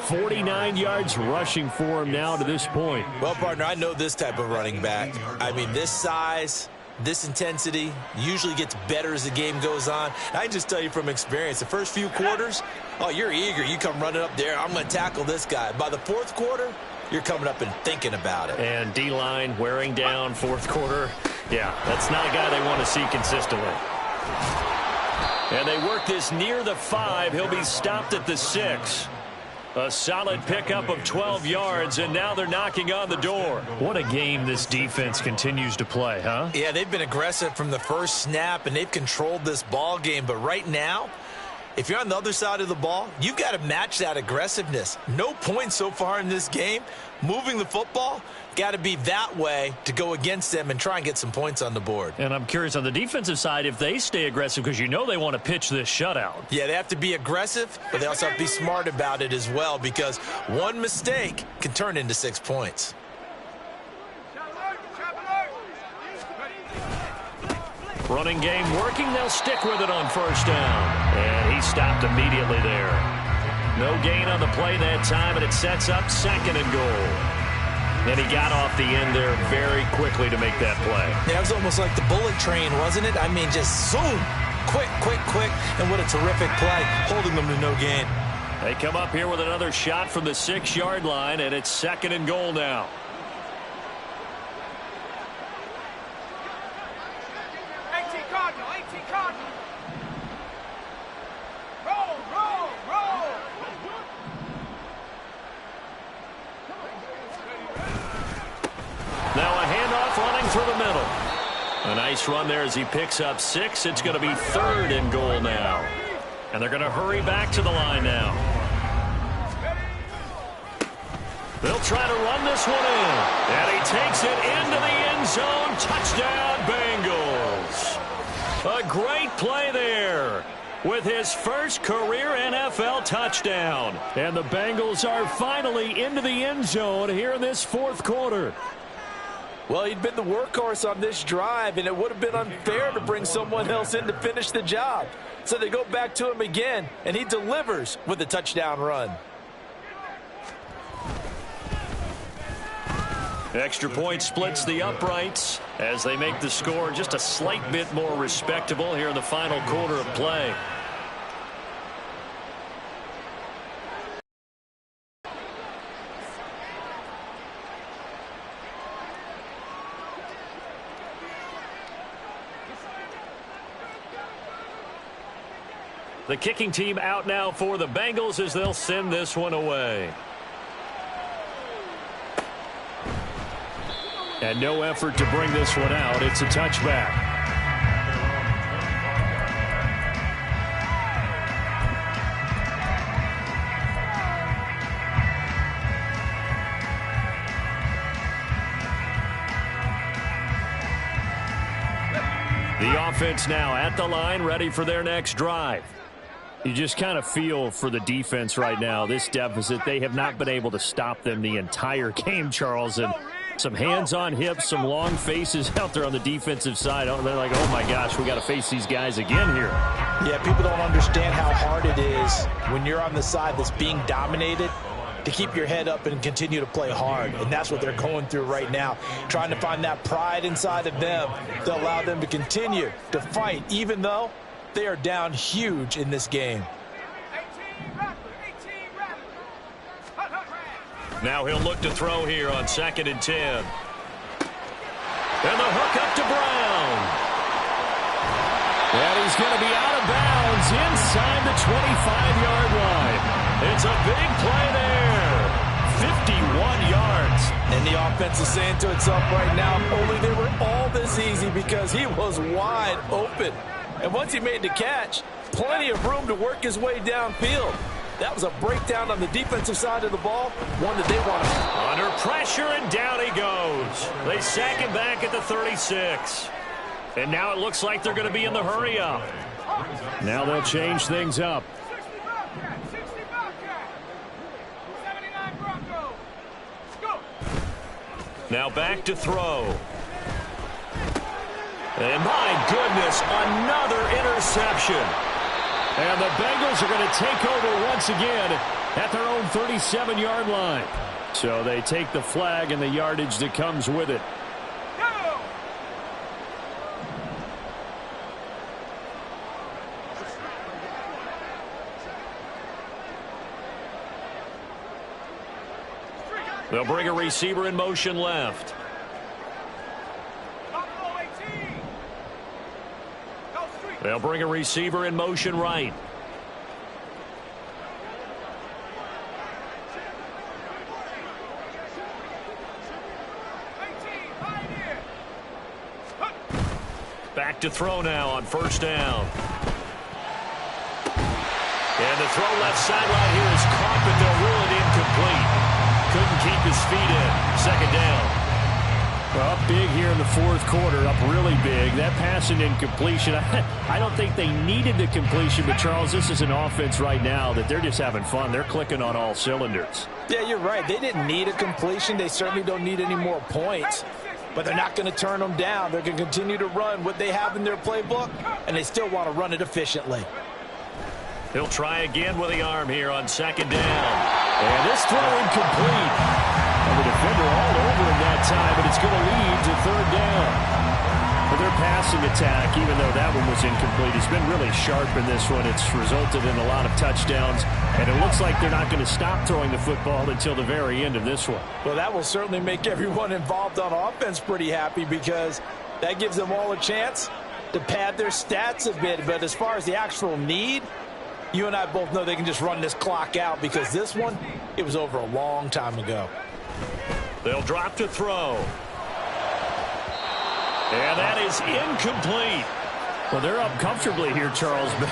49 yards rushing for him now to this point. Well, partner, I know this type of running back. I mean, this size, this intensity usually gets better as the game goes on. And I can just tell you from experience, the first few quarters, oh, you're eager. You come running up there, I'm going to tackle this guy. By the fourth quarter, you're coming up and thinking about it. And D-line wearing down fourth quarter. Yeah, that's not a guy they want to see consistently. And they work this near the 5. He'll be stopped at the 6. A solid pickup of 12 yards, and now they're knocking on the door. What a game this defense continues to play, huh? Yeah, they've been aggressive from the first snap, and they've controlled this ball game. But right now, if you're on the other side of the ball, you've got to match that aggressiveness. No points so far in this game. Moving the football, got to be that way to go against them and try and get some points on the board. And I'm curious on the defensive side if they stay aggressive, because you know they want to pitch this shutout. Yeah, they have to be aggressive, but they also have to be smart about it as well, because one mistake can turn into 6 points. Running game working. They'll stick with it on first down. And he stopped immediately there. No gain on the play that time, and it sets up second and goal. And he got off the end there very quickly to make that play. Yeah, it was almost like the bullet train, wasn't it? I mean, just zoom. Quick, quick, quick. And what a terrific play, holding them to no gain. They come up here with another shot from the 6-yard line, and it's second and goal now. Now a handoff running through the middle. A nice run there as he picks up 6. It's going to be third and goal now. And they're going to hurry back to the line now. They'll try to run this one in. And he takes it into the end zone. Touchdown, Bengals. A great play there with his first career NFL touchdown. And the Bengals are finally into the end zone here in this fourth quarter. Well, he'd been the workhorse on this drive, and it would have been unfair to bring someone else in to finish the job. So they go back to him again, and he delivers with a touchdown run. Extra point splits the uprights as they make the score just a slight bit more respectable here in the final quarter of play. The kicking team out now for the Bengals as they'll send this one away. And no effort to bring this one out. It's a touchback. The offense now at the line, ready for their next drive. You just kind of feel for the defense right now, this deficit. They have not been able to stop them the entire game, Charles. And some hands on hips, some long faces out there on the defensive side. They're like, oh, my gosh, we got to face these guys again here. Yeah, people don't understand how hard it is when you're on the side that's being dominated to keep your head up and continue to play hard. And that's what they're going through right now, trying to find that pride inside of them to allow them to continue to fight, even though they are down huge in this game. Now he'll look to throw here on 2nd and 10. And the hook up to Brown. And he's going to be out of bounds inside the 25-yard line. It's a big play there. 51 yards. And the offense is saying to itself right now, only they were all this easy because he was wide open. And once he made the catch, plenty of room to work his way downfield. That was a breakdown on the defensive side of the ball, one that they wanted. Under pressure, and down he goes. They sack him back at the 36. And now it looks like they're going to be in the hurry-up. Now they'll change things up. Now back to throw. And my goodness, another interception. And the Bengals are going to take over once again at their own 37-yard line. So they take the flag and the yardage that comes with it. They'll bring a receiver in motion left. They'll bring a receiver in motion right. Back to throw now on 1st down. And the throw left sideline here is caught, but they'll rule it incomplete. Couldn't keep his feet in. 2nd down. Well, up big here in the fourth quarter, up really big. That pass and incompletion, I don't think they needed the completion, but Charles, this is an offense right now that they're just having fun. They're clicking on all cylinders. Yeah, you're right. They didn't need a completion. They certainly don't need any more points, but they're not going to turn them down. They're going to continue to run what they have in their playbook, and they still want to run it efficiently. He'll try again with the arm here on 2nd down. And this throw incomplete. And the defender all over him that time, but it's going to lead to 3rd down. But their passing attack, even though that one was incomplete, has been really sharp in this one. It's resulted in a lot of touchdowns, and it looks like they're not going to stop throwing the football until the very end of this one. Well, that will certainly make everyone involved on offense pretty happy because that gives them all a chance to pad their stats a bit. But as far as the actual need, you and I both know they can just run this clock out because this one, it was over a long time ago. They'll drop to throw. And that is incomplete. Well, they're up comfortably here, Charles, but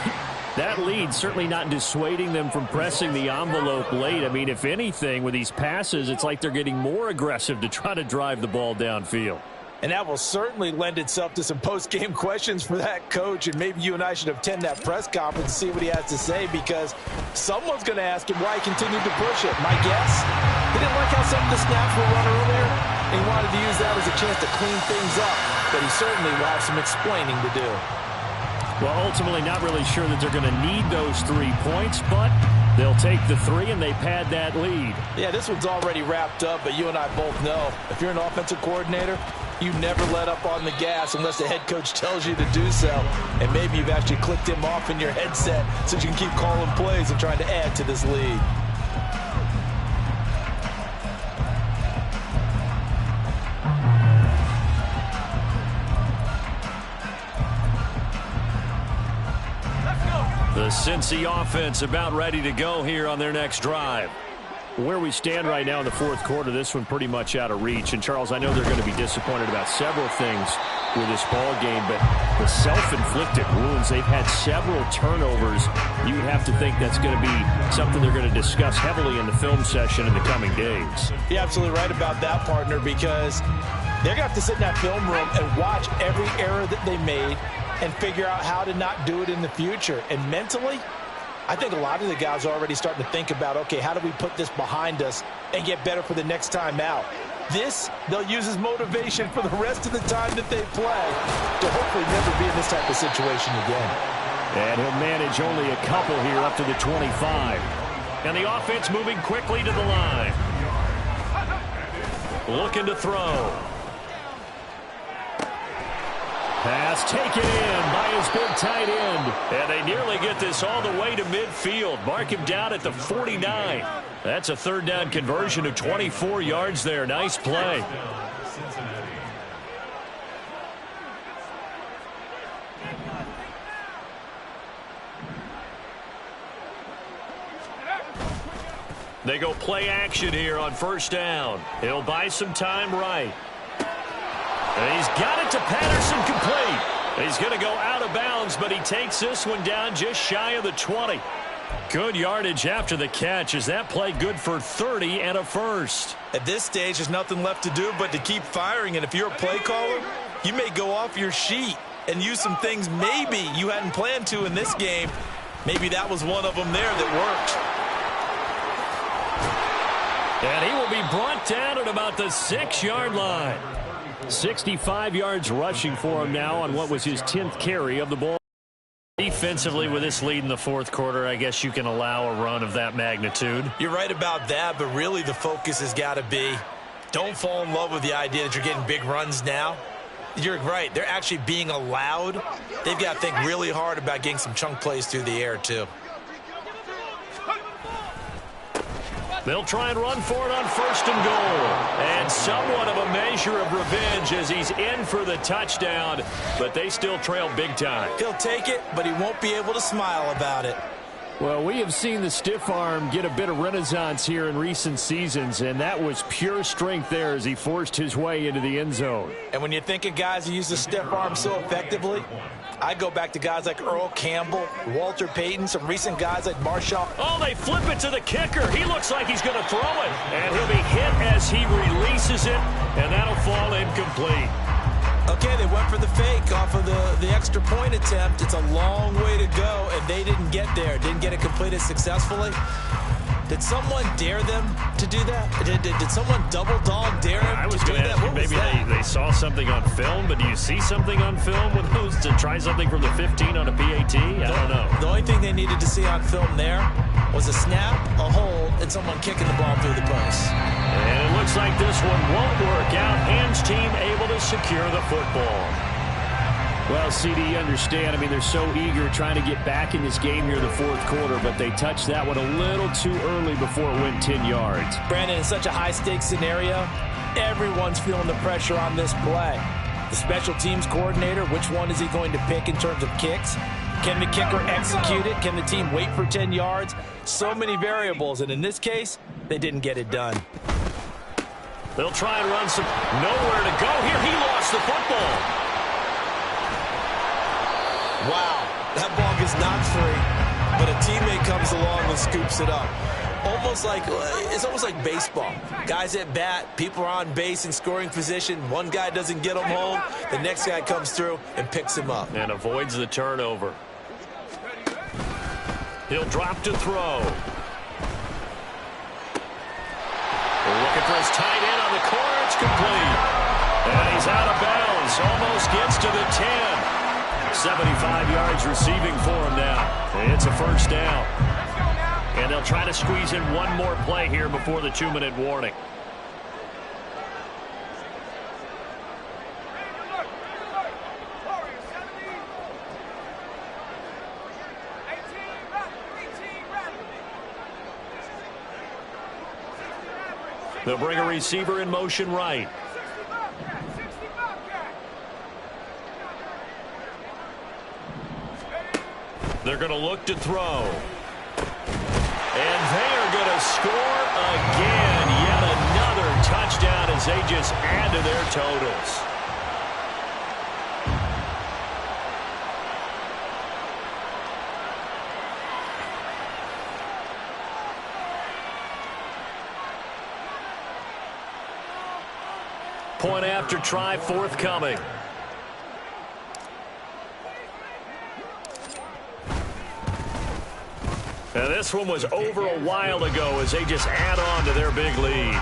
That lead certainly not dissuading them from pressing the envelope late. I mean, if anything, with these passes, it's like they're getting more aggressive to try to drive the ball downfield. And that will certainly lend itself to some post-game questions for that coach, and maybe you and I should attend that press conference and see what he has to say, because someone's going to ask him why he continued to push it. My guess, he didn't like how some of the snaps were run earlier, and he wanted to use that as a chance to clean things up, but he certainly will have some explaining to do. Well, ultimately not really sure that they're going to need those 3 points, but they'll take the 3 and they pad that lead. Yeah, this one's already wrapped up, but you and I both know if you're an offensive coordinator, you never let up on the gas unless the head coach tells you to do so. And maybe you've actually clicked him off in your headset so you can keep calling plays and trying to add to this lead. The Cincy offense about ready to go here on their next drive. Where we stand right now in the fourth quarter, this one pretty much out of reach. And, Charles, I know they're going to be disappointed about several things with this ball game, but the self-inflicted wounds, they've had several turnovers. You would have to think that's going to be something they're going to discuss heavily in the film session in the coming days. You're absolutely right about that, partner, because they're going to have to sit in that film room and watch every error that they made and figure out how to not do it in the future. And mentally, I think a lot of the guys are already starting to think about, okay, how do we put this behind us and get better for the next time out? This, they'll use as motivation for the rest of the time that they play to hopefully never be in this type of situation again. And he'll manage only a couple here up to the 25. And the offense moving quickly to the line. Looking to throw. Pass taken in by his big tight end. And they nearly get this all the way to midfield. Mark him down at the 49. That's a third down conversion of 24 yards there. Nice play. They go play action here on first down. He'll buy some time right. And he's got it to Patterson, complete. He's going to go out of bounds, but he takes this one down just shy of the 20. Good yardage after the catch. Is that play good for 30 and a first? At this stage, there's nothing left to do but to keep firing. And if you're a play caller, you may go off your sheet and use some things maybe you hadn't planned to in this game. Maybe that was one of them there that worked. And he will be brought down at about the 6-yard line. 65 yards rushing for him now on what was his 10th carry of the ball. Defensively, with this lead in the fourth quarter, I guess you can allow a run of that magnitude. You're right about that, but really the focus has got to be, don't fall in love with the idea that you're getting big runs now. You're right. They're actually being allowed. They've got to think really hard about getting some chunk plays through the air, too. They'll try and run for it on first and goal. And somewhat of a measure of revenge as he's in for the touchdown, but they still trail big time. He'll take it, but he won't be able to smile about it. Well, we have seen the stiff arm get a bit of renaissance here in recent seasons, and that was pure strength there as he forced his way into the end zone. And when you think of guys who use the stiff arm so effectively, I go back to guys like Earl Campbell, Walter Payton, some recent guys like Marshall. Oh, they flip it to the kicker. He looks like he's going to throw it. And he'll be hit as he releases it, and that'll fall incomplete. Okay, they went for the fake off of the extra point attempt. It's a long way to go, and they didn't get there. Didn't get it completed successfully. Did someone dare them to do that? Did someone double dog dare him I was to do going to that? ask you, maybe they saw something on film, but do you see something on film with those to try something from the 15 on a PAT? I don't know. The only thing they needed to see on film there was a snap, a hold, and someone kicking the ball through the post. And it looks like this one won't work out. Hans team able to secure the football. Well, CD, you understand. I mean, they're so eager trying to get back in this game here in the fourth quarter, but they touched that one a little too early before it went 10 yards. Brandon, in such a high-stakes scenario, everyone's feeling the pressure on this play. The special teams coordinator, which one is he going to pick in terms of kicks? Can the kicker execute it? Can the team wait for 10 yards? So many variables, and in this case, they didn't get it done. They'll try and run some. Nowhere to go here. He lost the football. Wow, that ball gets knocked free. but a teammate comes along and scoops it up. It's almost like baseball. Guys at bat, people are on base in scoring position. One guy doesn't get them home. The next guy comes through and picks him up. And avoids the turnover. He'll drop to throw. Looking for his tight end on the corner. It's complete. And he's out of bounds. Almost gets to the 10. 75 yards receiving for him now. It's a first down. And they'll try to squeeze in one more play here before the 2-minute warning. They'll bring a receiver in motion right. They're going to look to throw. And they are going to score again. Yet another touchdown as they just add to their totals. Point after try forthcoming. Now this one was over a while ago as they just add on to their big lead.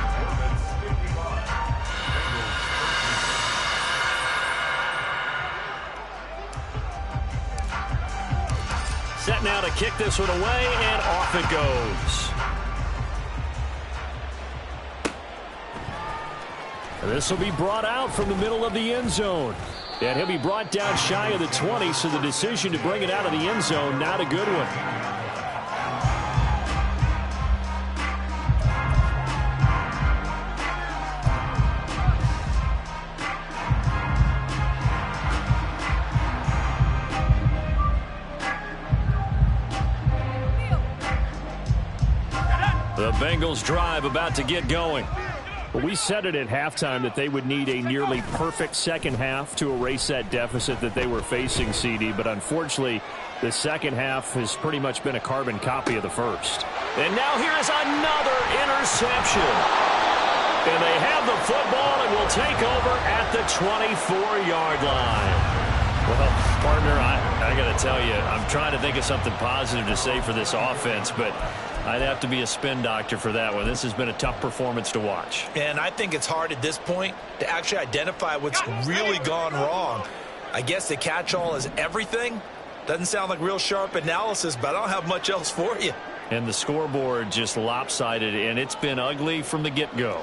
Set now to kick this one away, and off it goes. And this will be brought out from the middle of the end zone. And he'll be brought down shy of the 20, so the decision to bring it out of the end zone, not a good one. The Bengals drive about to get going. Well, we said it at halftime that they would need a nearly perfect second half to erase that deficit that they were facing, CD. But unfortunately, the second half has pretty much been a carbon copy of the first. And now here is another interception. And they have the football and will take over at the 24-yard line. Well, partner, I got to tell you, I'm trying to think of something positive to say for this offense, but I'd have to be a spin doctor for that one. This has been a tough performance to watch. And I think it's hard at this point to actually identify what's really gone wrong. I guess the catch-all is everything. Doesn't sound like real sharp analysis, but I don't have much else for you. And the scoreboard just lopsided, and it's been ugly from the get-go.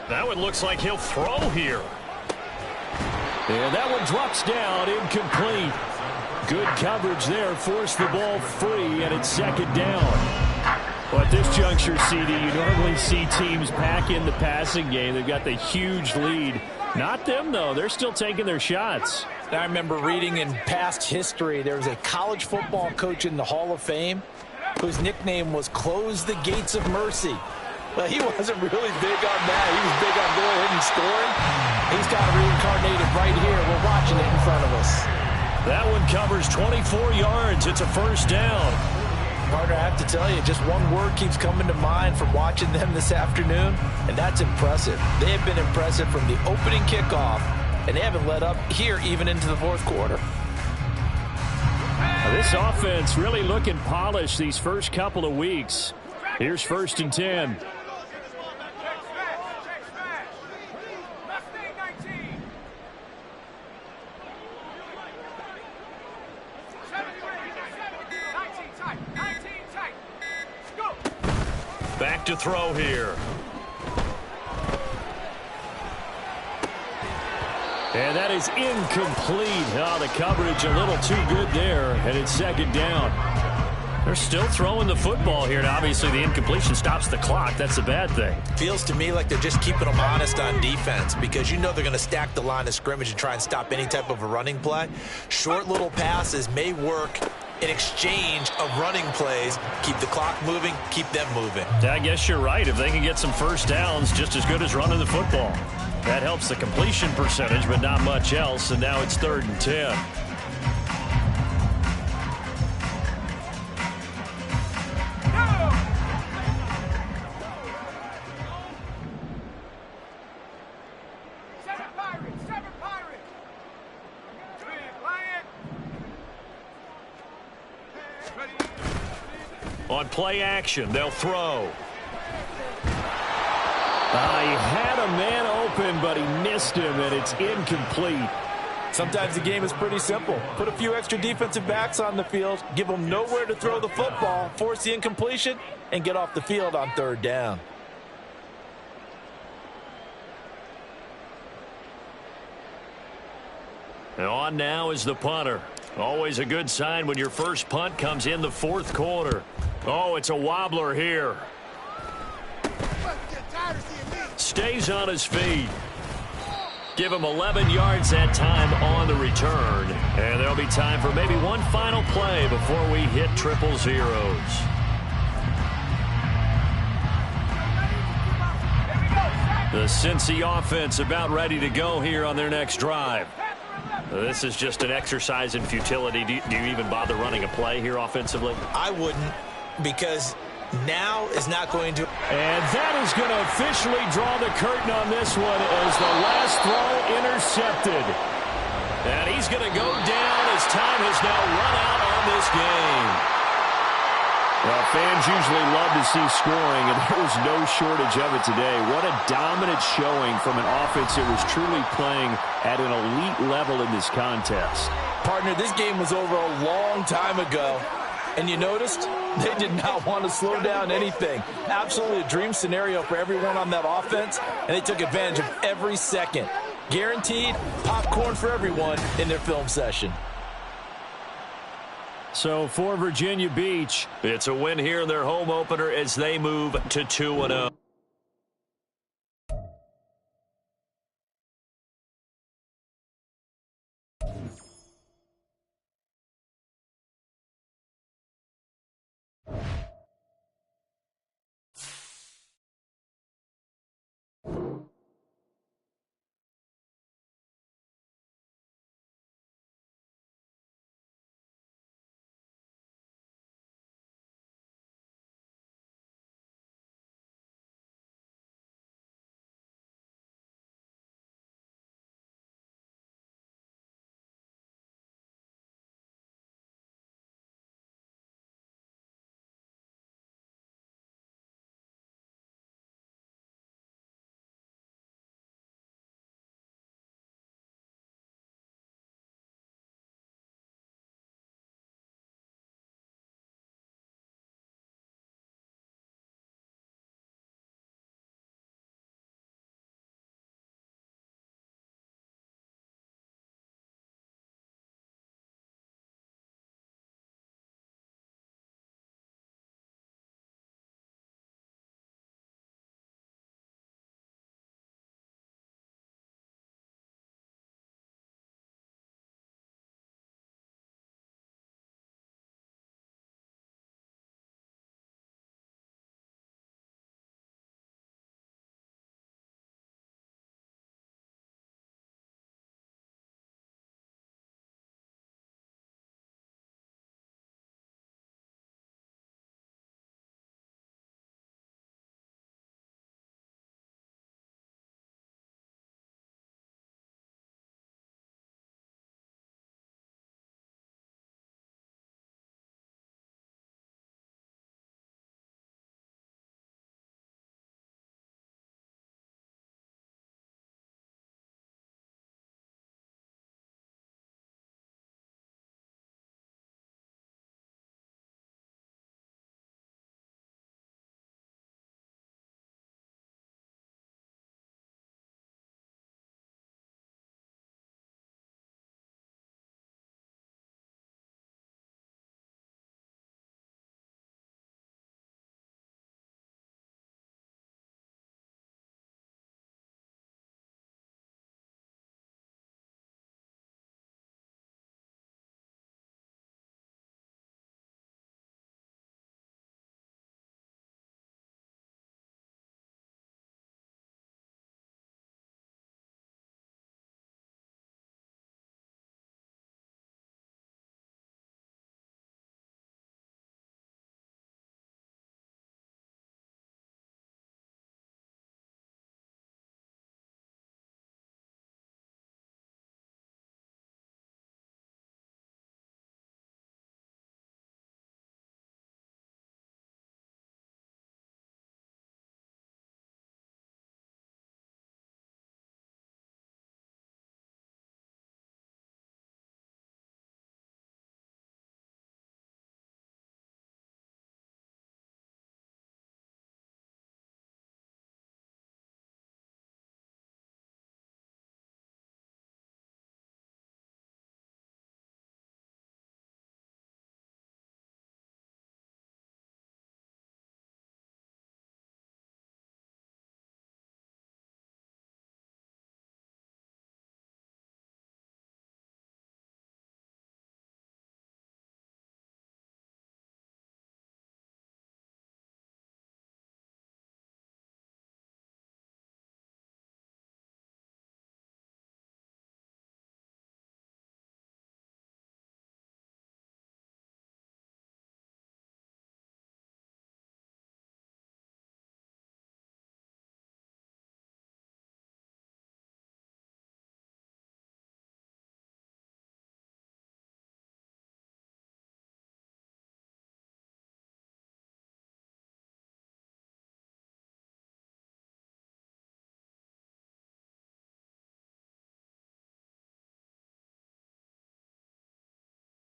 That one looks like he'll throw here. And that one drops down, incomplete. Good coverage there, forced the ball free, and it's second down. Well, at this juncture, CD, you normally see teams pack in the passing game. They've got the huge lead. Not them, though. They're still taking their shots. I remember reading in past history, there was a college football coach in the Hall of Fame whose nickname was Close the Gates of Mercy. Well, he wasn't really big on that. He was big on going ahead and scoring. He's got it reincarnated right here. We're watching it in front of us. That one covers 24 yards. It's a first down. Partner, I have to tell you, just one word keeps coming to mind from watching them this afternoon, and that's impressive. They have been impressive from the opening kickoff, and they haven't let up here even into the fourth quarter. Now, this offense really looking polished these first couple of weeks. Here's 1st and 10. Back to throw here. And that is incomplete. Oh, the coverage a little too good there, and it's second down. They're still throwing the football here, and obviously the incompletion stops the clock. That's a bad thing. Feels to me like they're just keeping them honest on defense because you know they're going to stack the line of scrimmage and try and stop any type of a running play. Short little passes may work in exchange of running plays. Keep the clock moving, keep them moving. Yeah, I guess you're right. If they can get some first downs, just as good as running the football. That helps the completion percentage, but not much else, and now it's 3rd and 10. On play action, they'll throw. He had a man open, but he missed him, and it's incomplete. Sometimes the game is pretty simple. Put a few extra defensive backs on the field, give them nowhere to throw the football, force the incompletion, and get off the field on 3rd down. And on now is the punter. Always a good sign when your first punt comes in the 4th quarter. Oh, it's a wobbler here. Stays on his feet. Give him 11 yards that time on the return. And there'll be time for maybe one final play before we hit 000. The Cincy offense about ready to go here on their next drive. This is just an exercise in futility. Do you even bother running a play here offensively? I wouldn't, because now is not going to. And that is going to officially draw the curtain on this one as the last throw intercepted. And he's going to go down as time has now run out on this game. Well, fans usually love to see scoring, and there was no shortage of it today. What a dominant showing from an offense that was truly playing at an elite level in this contest. Partner, this game was over a long time ago, and you noticed they did not want to slow down anything. Absolutely a dream scenario for everyone on that offense, and they took advantage of every second. Guaranteed popcorn for everyone in their film session. So for Virginia Beach, it's a win here in their home opener as they move to 2-0.